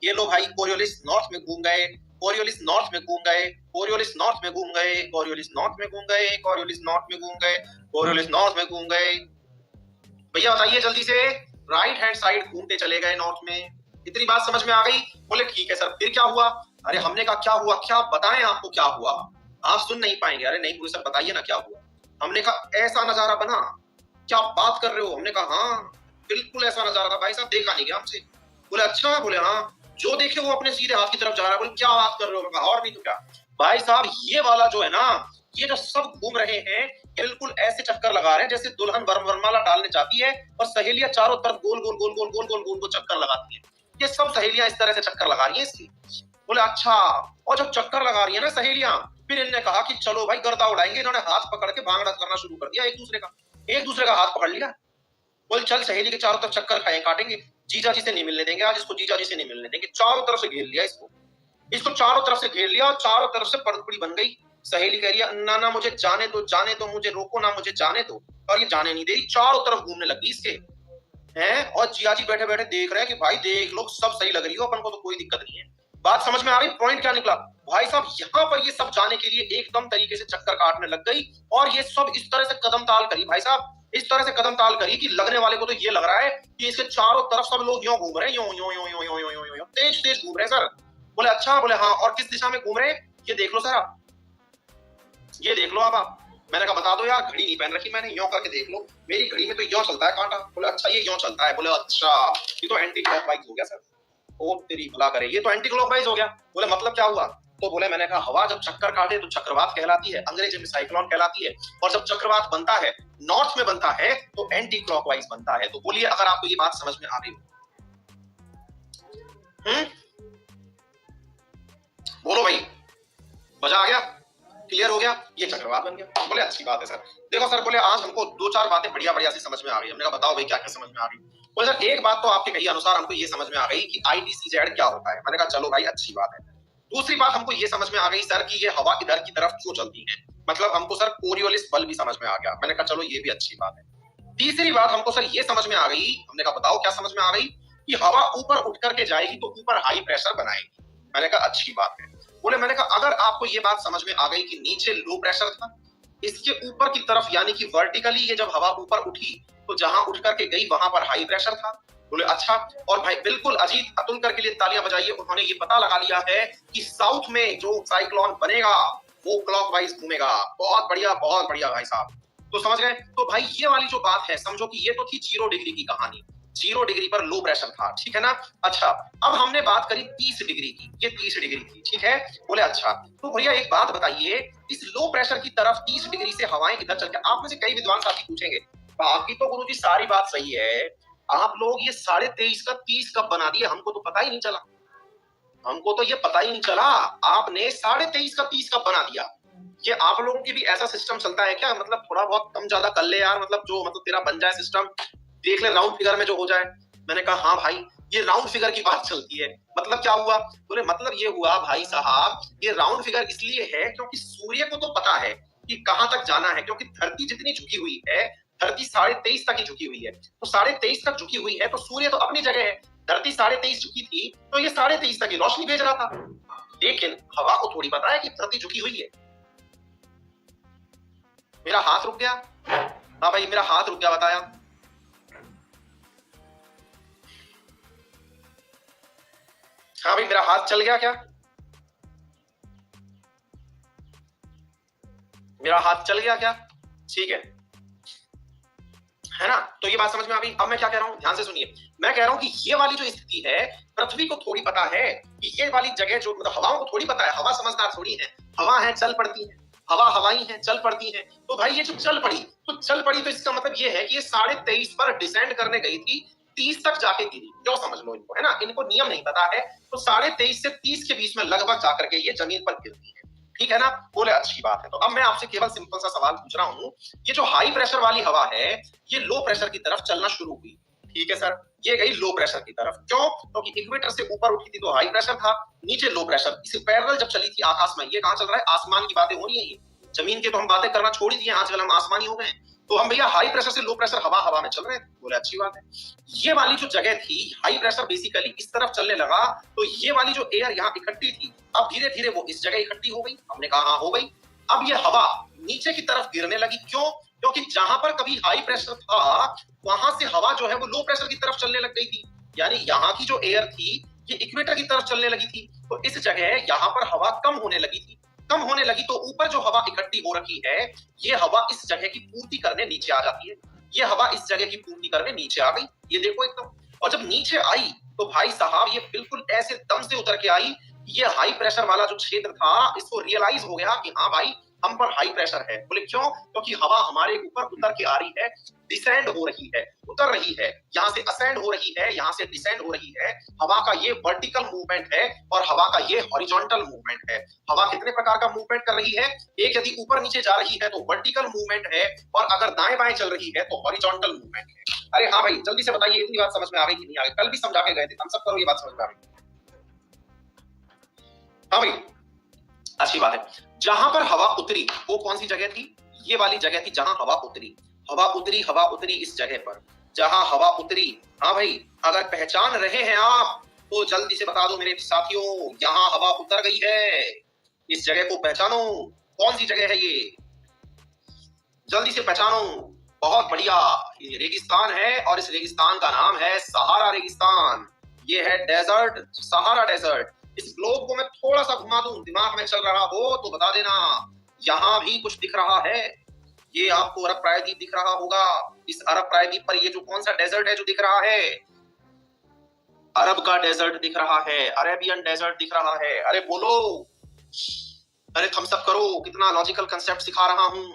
ये लो भाई, कोरियोलिस नॉर्थ में घूम गए, कोरियोलिस नॉर्थ में घूम गए, कोरियोलिस नॉर्थ में घूम गए, कोरियोलिस नॉर्थ में घूम गए, कोरियोलिस नॉर्थ में घूम गए, कोरियोलिस नॉर्थ में घूम गए। भैया बताइए जल्दी से, राइट हैंड साइड घूमते चले गए नॉर्थ में। इतनी बात समझ में आ गई? बोले ठीक है सर, फिर क्या हुआ? अरे हमने कहा क्या हुआ, क्या बताएं आपको क्या हुआ, आप सुन नहीं पाएंगे। अरे नहीं सर बताइए ना क्या हुआ। हमने कहा ऐसा नजारा बना, क्या बात कर रहे हो? हमने कहा हाँ बिल्कुल ऐसा नजारा था भाई साहब, देखा नहीं गया हमसे। बोले अच्छा, बोले हाँ, जो देखे वो अपने सीधे हाथ की तरफ जा रहा है। बोले क्या बात कर रहे हो? और नहीं तो क्या भाई साहब, ये वाला जो है ना, ये जो सब घूम रहे हैं बिल्कुल ऐसे चक्कर लगा रहे हैं जैसे दुल्हन वरमाला डालने जाती है और सहेलियां चारों तरफ गोल गोल गोल गोल गोल गोल गोल गोल चक्कर लगाती है। ये सब सहेलियां इस तरह से चक्कर लगा रही है इसकी। बोले अच्छा, और जब चक्कर लगा रही है ना सहेलियां, फिर इन्होंने कहा कि चलो भाई गर्दा उड़ाएंगे। इन्होंने हाथ पकड़ के भांगड़ा करना शुरू कर दिया एक दूसरे का हाथ पकड़ लिया। बोले चल सहेली के चारों तरफ चक्कर खाए काटेंगे, जीजा जी से नहीं मिलने देंगे आज इसको, जीजा जी से नहीं मिलने देंगे। चारों तरफ से घेर लिया इसको चारों तरफ से घेर लिया और चारों तरफ से परदपुड़ी बन गई। सहेली कह रही है ना ना मुझे जाने दो, मुझे रोको ना, मुझे जाने दो। और ये जाने नहीं दे रही, चारों तरफ घूमने लगी इसके हैं। और जिया जी बैठे बैठे देख रहे हैं कि भाई देख लो सब सही लग रही हो, अपन को तो कोई दिक्कत नहीं है। बात समझ में आ रही? पॉइंट क्या निकला भाई साहब, यहाँ पर ये सब जाने के लिए एकदम तरीके से चक्कर काटने लग गई और ये सब इस तरह से कदम ताल करी भाई साहब, इस तरह से कदम ताल करी कि लगने वाले को तो ये लग रहा है कि इसके चारों तरफ सब लोग यूं घूम रहे हैं, यूं यूं यूं यूं यूं यूं यूं यूं तेज तेज घूम रहे हैं सर। बोले अच्छा, बोले हाँ, और किस दिशा में घूम रहे हैं ये देख लो सर आप, ये देख लो आप। मैंने कहा बता दो यार, घड़ी नहीं पहन रखी मैंने, यूं करके देख लो, मेरी घड़ी में तो यूं चलता है कांटा। बोले अच्छा ये यूं चलता है। बोले अच्छा, ये तो एंटी क्लॉकवाइज हो गया सर। ओ तेरी भला करे, ये तो एंटी क्लॉकवाइज हो गया। बोले मतलब क्या हुआ? तो बोले मैंने कहा हवा जब चक्कर काटे तो चक्रवात कहलाती है, अंग्रेजी में साइक्लोन कहलाती है, और जब चक्रवात बनता है नॉर्थ में बनता है तो एंटी क्लॉकवाइज बनता है। तो बोलिए अगर आपको ये बात समझ में आ रही हो। बोलो भाई, मजा आ गया, क्लियर हो गया, ये चक्रवात बन गया। बोले अच्छी बात है सर। देखो सर, बोले आज हमको दो चार बातें बढ़िया बढ़िया सी समझ में आ गई। हमने कहा बताओ भाई क्या क्या समझ में आ गई? बोले सर एक बात तो आपके कही अनुसार हमको ये समझ में आ गई कि ITCZ क्या होता है। मैंने कहा चलो भाई अच्छी बात है। दूसरी बात हमको ये समझ में आ गई सर कि ये हवा इधर की तरफ क्यों चलती है, मतलब हमको सर कोरियोलिस बल भी समझ में आ गया। मैंने कहा चलो ये भी अच्छी बात है। तीसरी बात हमको सर ये समझ में आ गई, हमने कहा बताओ क्या समझ में आ गई, कि हवा ऊपर उठ करके जाएगी तो ऊपर हाई प्रेशर बनाएगी। मैंने कहा अच्छी बात है। बोले मैंने कहा अगर आपको ये बात समझ में आ गई कि नीचे लो प्रेशर था, इसके ऊपर की तरफ यानी कि वर्टिकली ये जब हवा ऊपर उठी तो जहां उठ करके गई वहां पर हाई प्रेशर था। बोले अच्छा, और भाई बिल्कुल अजीत अतुलकर के लिए तालियां बजाइए, उन्होंने ये पता लगा लिया है कि साउथ में जो साइक्लोन बनेगा वो क्लॉकवाइज घूमेगा। बहुत बढ़िया भाई साहब, तो समझ गए? तो भाई ये वाली जो बात है समझो कि ये तो थी 0 डिग्री की कहानी, 0 डिग्री पर लो प्रेशर था, ठीक है ना। अच्छा, अब हमने बात करी 30 डिग्री की, ये 30 डिग्री थी, ठीक है। बोले अच्छा, तो भैया एक बात बताइए, इस लो प्रेशर की तरफ 30 डिग्री से हवाएं किधर चल के, आप में से कई विद्वान साथी पूछेंगे बाकी तो गुरुजी सारी बात सही है, आप लोग ये 23.5 का 30 कब बना दिए, हमको तो पता ही नहीं चला, हमको तो ये पता ही नहीं चला, आपने 23.5 का 30 कब बना दिया। ये आप लोगों की भी ऐसा सिस्टम चलता है क्या, मतलब थोड़ा बहुत कम ज्यादा कर ले यार, मतलब जो मतलब तेरा बन जाए सिस्टम, देख ले राउंड फिगर में जो हो जाए। मैंने कहा हाँ भाई, ये राउंड फिगर की बात चलती है। मतलब क्या हुआ? बोले मतलब ये हुआ भाई साहब, ये राउंड फिगर इसलिए है क्योंकि सूर्य को तो पता है कि कहां तक जाना है, क्योंकि धरती जितनी झुकी हुई है, धरती 23.5 तक ही झुकी हुई है, तो 23.5 तक झुकी हुई है तो सूर्य तो अपनी जगह है। धरती 23.5 झुकी थी तो ये 23.5 तक की रोशनी भेज रहा था, लेकिन हवा को थोड़ी पता है कि धरती झुकी हुई है। मेरा हाथ रुक गया, हाँ भाई मेरा हाथ रुक गया, बताया। हाँ भाई मेरा हाथ चल गया क्या? मेरा हाथ चल गया क्या? ठीक है, है ना? तो ये बात समझ में आ गई। अब मैं क्या कह रहा हूं, ध्यान से सुनिए। मैं कह रहा हूं कि ये वाली जो स्थिति है, पृथ्वी को थोड़ी पता है कि ये वाली जगह जो, मतलब हवाओं को थोड़ी पता है, हवा समझदार थोड़ी है। हवा है, चल पड़ती है, हवा हवाई है, चल पड़ती है। तो भाई ये जो चल पड़ी, तो चल पड़ी, तो इसका मतलब ये है कि ये 23.5 पर डिसेंड करने गई थी, 30 तक जाके गिरी। क्यों, समझ लो इनको, है ना? इनको नियम नहीं पता है। तो 23.5 से 30 के बीच में लगभग जाकर के ये जमीन पर गिरती है। ठीक है ना? बोले अच्छी बात है। तो अब मैं आपसे केवल सिंपल सा सवाल पूछ रहा हूं, ये जो हाई प्रेशर वाली हवा है, ये लो प्रेशर की तरफ चलना शुरू हुई। ठीक है सर, ये गई लो प्रेशर की तरफ। क्यों? क्योंकि इक्वेटर से ऊपर उठी थी तो हाई प्रेशर था, नीचे लो प्रेशर। इसे पैरेलल जब चली थी आकाश में, ये कहां चल रहा है? आसमान की बातें हो रही है। ये जमीन के तो हम बातें करना छोड़ ही दिए, आजकल हम आसमानी हो गए। तो हम भैया हाई प्रेशर से लो प्रेशर हवा हवा में चल रहे हैं। बोले अच्छी बात है। ये वाली जो जगह थी, हाई प्रेशर बेसिकली इस तरफ चलने लगा, तो ये वाली जो एयर यहाँ इकट्ठी थी, अब धीरे धीरे वो इस जगह इकट्ठी हो गई। हमने कहा हाँ हो गई। अब ये हवा नीचे की तरफ गिरने लगी। क्यों? क्योंकि जहां पर कभी हाई प्रेशर था, वहां से हवा जो है वो लो प्रेशर की तरफ चलने लग गई थी। यानी यहाँ की जो एयर थी, ये इक्वेटर की तरफ चलने लगी थी। तो इस जगह यहाँ पर हवा कम होने लगी थी। कम होने लगी तो ऊपर जो हवा इकट्ठी हो रखी है, ये हवा इस जगह की पूर्ति करने नीचे आ जाती है। ये हवा इस जगह की पूर्ति करने नीचे आ गई। ये देखो एकदम। और जब नीचे आई तो भाई साहब ये बिल्कुल ऐसे दम से उतर के आई, ये हाई प्रेशर वाला जो क्षेत्र था, इसको रियलाइज हो गया कि हाँ भाई हम पर हाई प्रेशर है। बोले क्यों? क्योंकि हवा हमारे ऊपर उतर के आ रही है, डिसेंड हो रही है, उतर रही है, यहाँ से असेंड हो रही है, यहाँ से डिसेंड हो रही है। हवा का ये वर्टिकल मूवमेंट है और हवा का ये हॉरिजॉन्टल मूवमेंट है। हवा कितने प्रकार का मूवमेंट कर रही है? एक, यदि ऊपर नीचे जा रही है तो वर्टिकल मूवमेंट है, और अगर दाएं बाएं चल रही है तो हॉरिजॉन्टल मूवमेंट है। अरे हाँ भाई, जल्दी से बताइए, इतनी बात समझ में आ गई कि नहीं आ गई? कल भी समझा के गए थे, हम सब करो, ये बात समझ में आ गई? हाँ भाई, अच्छी बात है। जहां पर हवा उतरी वो कौन सी जगह थी? ये वाली जगह थी जहां हवा उतरी। हवा उतरी, हवा उतरी इस जगह पर, जहां हवा उतरी। हाँ भाई, अगर पहचान रहे हैं आप तो जल्दी से बता दो मेरे साथियों, यहां हवा उतर गई है। इस जगह को पहचानो, कौन सी जगह है ये? जल्दी से पहचानो। बहुत बढ़िया, ये रेगिस्तान है और इस रेगिस्तान का नाम है सहारा रेगिस्तान। ये है डेजर्ट, सहारा डेजर्ट। इस ग्लोब को मैं थोड़ा सा घुमा दूं, दिमाग में चल रहा हो तो बता देना। यहां भी कुछ दिख रहा है, ये आपको अरब प्रायद्वीप दिख रहा होगा। इस अरब प्रायद्वीप पर ये जो कौन सा डेजर्ट है जो दिख रहा है? अरब का डेजर्ट दिख रहा है, अरेबियन डेजर्ट दिख रहा है। अरे बोलो, अरे थम्स अप करो, कितना लॉजिकल कंसेप्ट सिखा रहा हूं।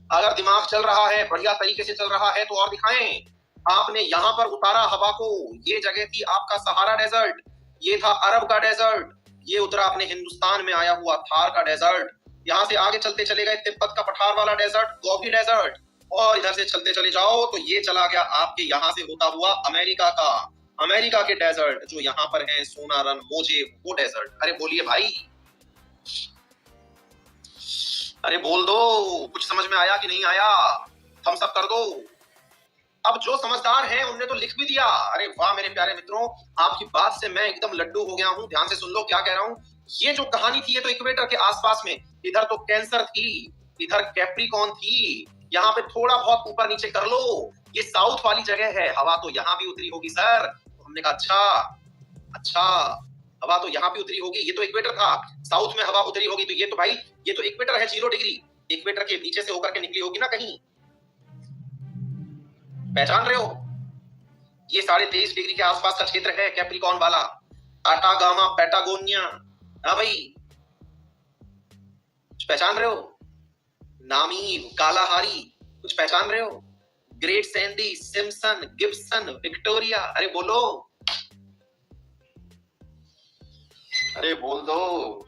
अगर दिमाग चल रहा है, बढ़िया तरीके से चल रहा है तो और दिखाएं। आपने यहां पर उतारा हवा को, ये जगह थी आपका सहारा डेजर्ट, ये था अरब का डेजर्ट, ये उतरा अपने हिंदुस्तान में आया हुआ थार का डेजर्ट। यहां से आगे चलते चले गए तिब्बत का पठार वाला डेजर्ट, गोबी डेजर्ट, और इधर से चलते चले जाओ तो ये चला गया आपके यहां से होता हुआ अमेरिका का, अमेरिका के डेजर्ट जो यहाँ पर है, सोनारन, मोजे, वो डेजर्ट। अरे बोलिए भाई, अरे बोल दो, कुछ समझ में आया कि नहीं आया? थम्स अप कर दो। अब जो समझदार हैं उनने तो लिख भी दिया। अरे वाह मेरे प्यारे मित्रों, आपकी बात से मैं एकदम लड्डू हो गया हूं। ध्यान से सुन लो क्या कह रहा हूं। ये जो कहानी थी, ये तो इक्वेटर के आसपास में, इधर तो कैंसर थी, इधर कैप्रिकॉन थी, यहाँ पे थोड़ा बहुत ऊपर नीचे कर लो, ये साउथ वाली जगह है। हवा तो यहाँ भी उतरी होगी सर। तो हमने कहा अच्छा अच्छा, हवा तो यहाँ भी उतरी होगी, ये तो इक्वेटर था, साउथ में हवा उतरी होगी, तो ये तो भाई, ये तो इक्वेटर है, 0 डिग्री, इक्वेटर के नीचे से होकर के निकली होगी ना कहीं। पहचान रहे हो? ये 23.5 डिग्री के आसपास का क्षेत्र है कैप्रिकॉन वाला, आटागामा पैटागोनिया। हाँ भाई, कुछ पहचान रहे हो? नामीब, कालाहारी, कुछ पहचान रहे हो? Great Sandy, Simpson, Gibson, Victoria. अरे बोलो, अरे बोल दो।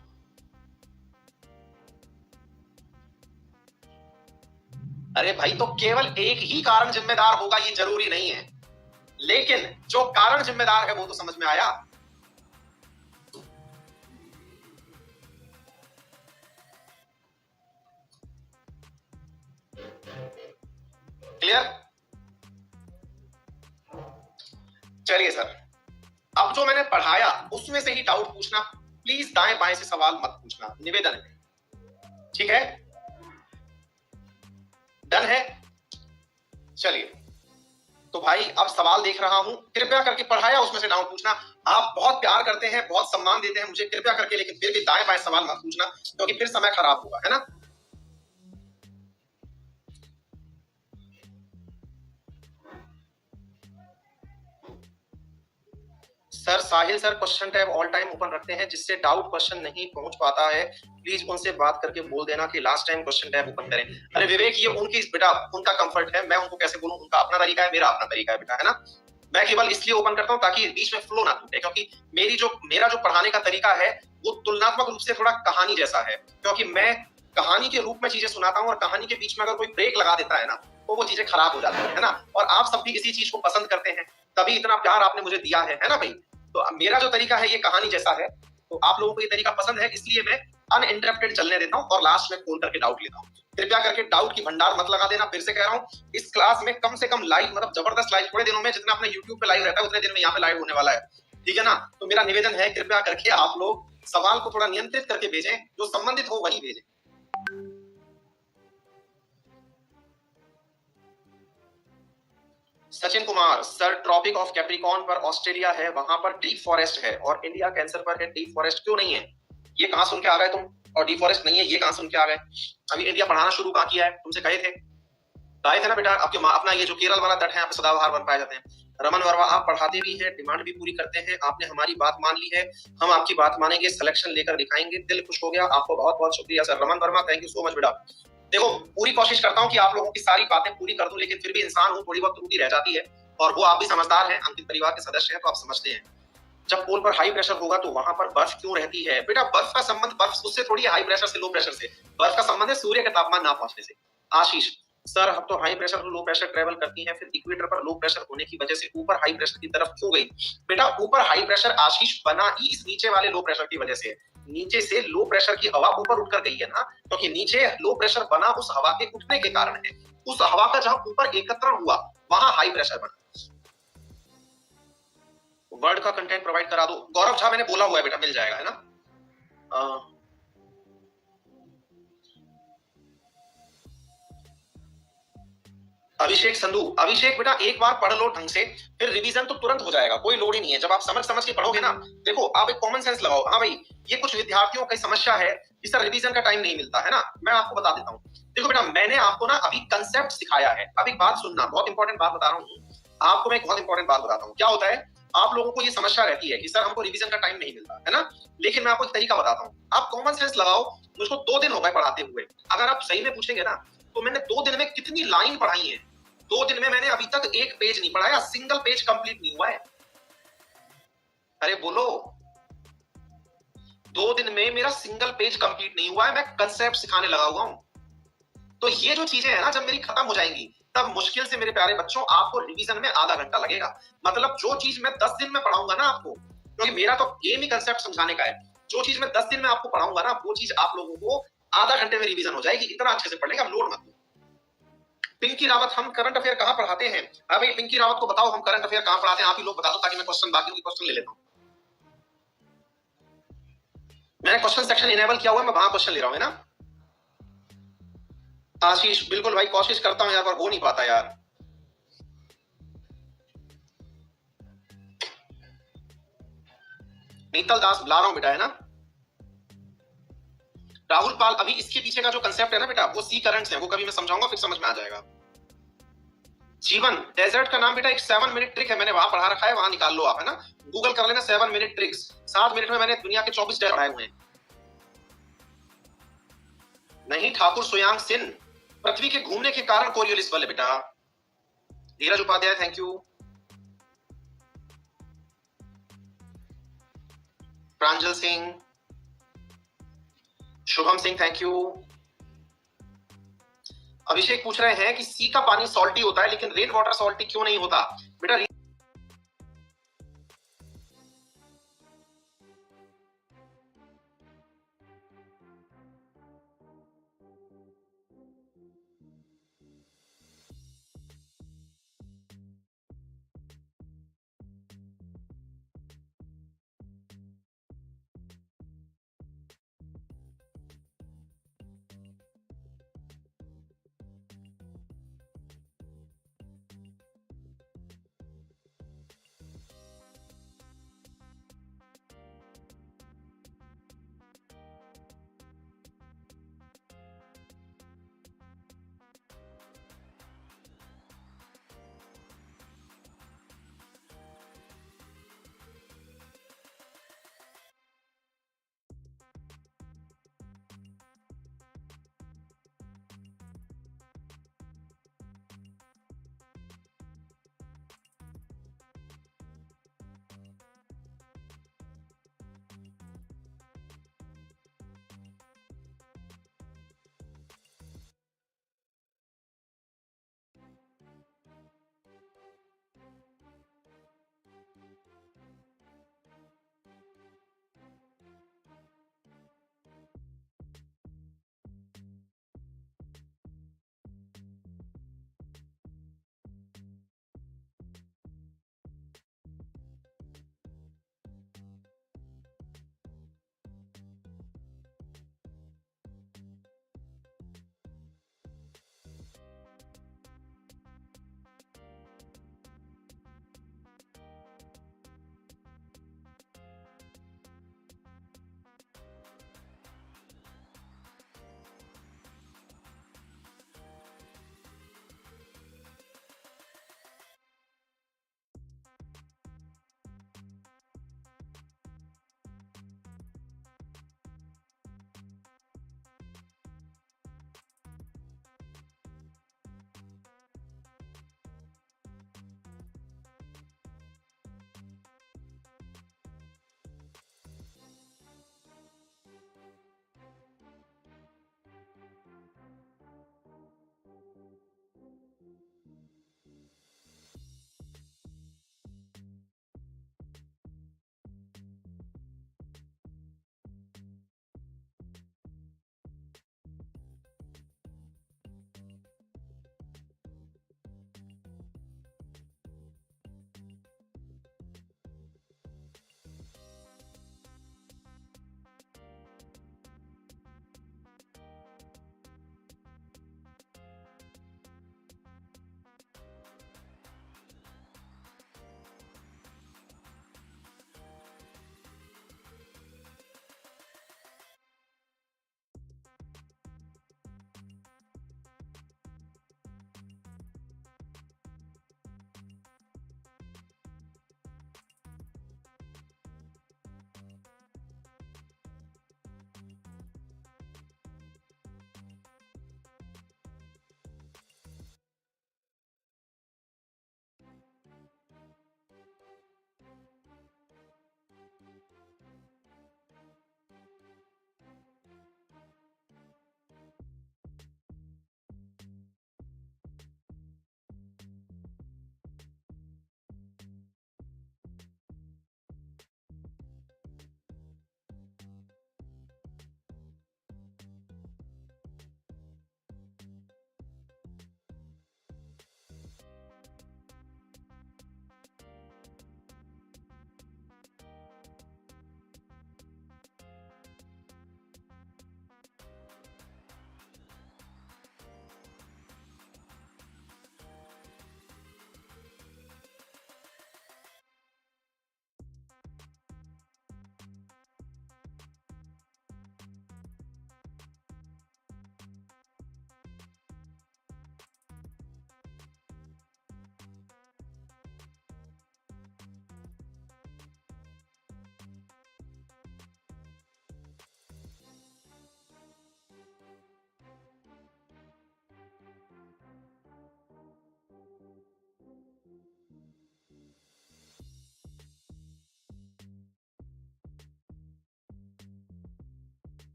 अरे भाई, तो केवल एक ही कारण जिम्मेदार होगा ये जरूरी नहीं है, लेकिन जो कारण जिम्मेदार है वो तो समझ में आया। क्लियर? चलिए सर, अब जो मैंने पढ़ाया उसमें से ही डाउट पूछना, प्लीज दाएं बाएं से सवाल मत पूछना, निवेदन है। ठीक है? डन है? चलिए, तो भाई अब सवाल देख रहा हूं, कृपया करके पढ़ाया उसमें से डाउट पूछना। आप बहुत प्यार करते हैं, बहुत सम्मान देते हैं मुझे, कृपया करके, लेकिन फिर भी दाएं बाएं सवाल मत पूछना, क्योंकि फिर समय खराब होगा, है ना? Sir Sahil sir question tab all time open रखते हैं, जिससे डाउट क्वेश्चन नहीं पहुंच पाता है। प्लीज उनसे बात करके बोल देना कि last time question tab open करें। अरे विवेक, ये उनकी बेटा उनका कंफर्ट है, मैं उनको कैसे बोलूं? उनका अपना तरीका है, मेरा अपना तरीका है बेटा, है ना। मैं केवल इसलिए ओपन करता हूं ताकि बीच में फ्लो ना टूटे, क्योंकि मेरा जो पढ़ाने का तरीका है वो तुलनात्मक रूप से थोड़ा कहानी जैसा है, क्योंकि मैं कहानी के रूप में चीजें सुनाता हूं और कहानी के बीच में अगर कोई ब्रेक लगा देता है ना तो वो चीजें खराब हो जाती है ना। और आप सब भी इसी चीज को पसंद करते हैं, तभी इतना प्यार आपने मुझे दिया है ना भाई। तो मेरा जो तरीका है ये कहानी जैसा है, तो आप लोगों को ये तरीका पसंद है, इसलिए मैं अनइंटरप्टेड चलने देता हूँ और लास्ट में खोल करके डाउट लेता हूँ। कृपया करके डाउट की भंडार मत लगा देना, फिर से कह रहा हूँ। इस क्लास में कम से कम लाइव, मतलब जबरदस्त लाइव, थोड़े दिनों में जितना अपने यूट्यूब पे लाइव रहता है उतने दिन में यहाँ पे लाइव होने वाला है, ठीक है ना। तो मेरा निवेदन है, कृपया करके आप लोग सवाल को थोड़ा नियंत्रित करके भेजें, जो संबंधित हो वही भेजें। Sachin Kumar sir, tropic of Capricorn पर ऑस्ट्रेलिया है, वहां पर डीप फॉरेस्ट है, और इंडिया कैंसर पर है, डीप फॉरेस्ट क्यों नहीं है? ये कहां सुन के आ गए तुम? और डीप फॉरेस्ट नहीं है ये कहां सुन के आ गए? अभी इंडिया पढ़ाना शुरू कहां किया है? तुमसे कहे थे ना बेटा, आपके अपना ये जो केरल वाला तट है, यहाँ पे सदाबहार वन पाए जाते हैं। रमन वर्मा, आप पढ़ाते भी हैं, डिमांड भी पूरी करते हैं, आपने हमारी बात मान ली है, हम आपकी बात मानेंगे, सिलेक्शन लेकर दिखाएंगे, दिल खुश हो गया, आपको बहुत बहुत शुक्रिया sir. Raman Verma, thank you so much बेटा। देखो, पूरी कोशिश करता हूँ कि आप लोगों की सारी बातें पूरी कर दूं, लेकिन फिर भी इंसान हूँ, थोड़ी बहुत त्रुटि रह जाती है, और वो आप भी समझदार हैं, अंकित परिवार के सदस्य हैं, तो आप समझते हैं। जब पोल पर हाई प्रेशर होगा तो वहां पर बर्फ क्यों रहती है? बेटा बर्फ का संबंध, बर्फ उससे थोड़ी है, हाई प्रेशर से लो प्रेशर से। बर्फ का संबंध है सूर्य के तापमान ना पहुंचने से। आशीष सर, अब तो हाई प्रेशर और लो प्रेशर ट्रेवल करती हैं, फिर इक्वेटर पर लो प्रेशर होने की वजह से ऊपर हाई प्रेशर की तरफ क्यों गई? बेटा ऊपर हाई प्रेशर आशीष बना ही इस नीचे वाले लो प्रेशर की वजह से। नीचे से लो प्रेशर की हवा ऊपर उठकर गई है ना, क्योंकि नीचे लो प्रेशर बना उस हवा के उठने के कारण है। उस हवा का जहां ऊपर एकत्रण हुआ वहां हाई प्रेशर बना। वर्ड का कंटेंट प्रोवाइड करा दो। गौरव झा, मैंने बोला हुआ है बेटा, मिल जाएगा, है ना। अभिषेक संधू, अभिषेक बेटा एक बार पढ़ लो ढंग से, फिर रिवीजन तो तुरंत हो जाएगा, कोई लोड ही नहीं है। जब आप समझ के पढ़ोगे ना, देखो आप एक कॉमन सेंस लगाओ। हाँ भाई, ये कुछ विद्यार्थियों की समस्या है कि सर रिवीजन का टाइम नहीं मिलता है ना। मैं आपको बता देता हूँ, देखो बेटा, मैंने आपको ना अभी कंसेप्ट सिखाया है। अब एक बात सुनना, बहुत इंपॉर्टेंट बात बता रहा हूँ आपको, मैं एक बहुत इंपॉर्टेंट बात बताता हूँ। क्या होता है, आप लोगों को ये समस्या रहती है कि सर हमको रिवीजन का टाइम नहीं मिलता है ना, लेकिन मैं आपको एक तरीका बताता हूँ। आप कॉमन सेंस लगाओ, मुझको 2 दिन हो गए पढ़ाते हुए। अगर आप सही में पूछेंगे ना, तो मैंने 2 दिन में कितनी लाइन पढ़ाई है। 2 दिन में मैंने अभी तक एक पेज नहीं पढ़ाया, सिंगल पेज कंप्लीट नहीं हुआ है। अरे बोलो, 2 दिन में मेरा सिंगल पेज कंप्लीट नहीं हुआ है, मैं कंसेप्ट सिखाने लगा हुआ हूं। तो ये जो चीजें हैं ना, जब मेरी खत्म हो जाएंगी, तब मुश्किल से मेरे प्यारे बच्चों आपको रिवीजन में आधा घंटा लगेगा। मतलब जो चीज मैं 10 दिन में पढ़ाऊंगा ना आपको, क्योंकि मेरा तो गेम ही कंसेप्ट समझाने का है, जो चीज मैं 10 दिन में आपको पढ़ाऊंगा ना, वो चीज आप लोगों को आधा घंटे में रिवीजन हो जाएगी। इतना अच्छे से पढ़ने का लोड मत लो। पिंकी रावत, हम करंट अफेयर कहां पढ़ाते हैं? अभी पिंकी रावत को बताओ, हम करंट अफेयर कहां पढ़ाते हैं, आप ही लोग बता दो, ताकि मैं क्वेश्चन, बाकी क्वेश्चन ले लेता हूं। मैंने क्वेश्चन सेक्शन इनेबल किया हुआ है, मैं वहां क्वेश्चन ले रहा हूं, है ना। आशीष, बिल्कुल भाई, कोशिश करता हूं यार, पर हो नहीं पाता यार। नीतल दास, बुला रहा हूं बेटा, है ना। राहुल पाल, अभी इसके पीछे का जो कंसेप्ट है ना बेटा, वो सी करंट्स है, वो कभी मैं समझाऊंगा, फिर समझ में आ जाएगा। जीवन, डेजर्ट का नाम बेटा एक 7 मिनट ट्रिक है, मैंने वहां पढ़ा रखा है, वहां निकाल लो आप, है ना। गूगल कर लेना 7 मिनट ट्रिक्स। 7 मिनट में मैंने दुनिया के 24 डेजर्ट पढ़ाए हुए हैं। नहीं, ठाकुर सुयांग सिन, पृथ्वी के घूमने के कारण कोरियोलिस बल है बेटा। Dheeraj Upadhyay, thank you. Pranjal Singh, Shubham Singh, thank you. Abhishek पूछ रहे हैं कि सी का पानी सॉल्टी होता है, लेकिन रेन वाटर सॉल्टी क्यों नहीं होता? बेटा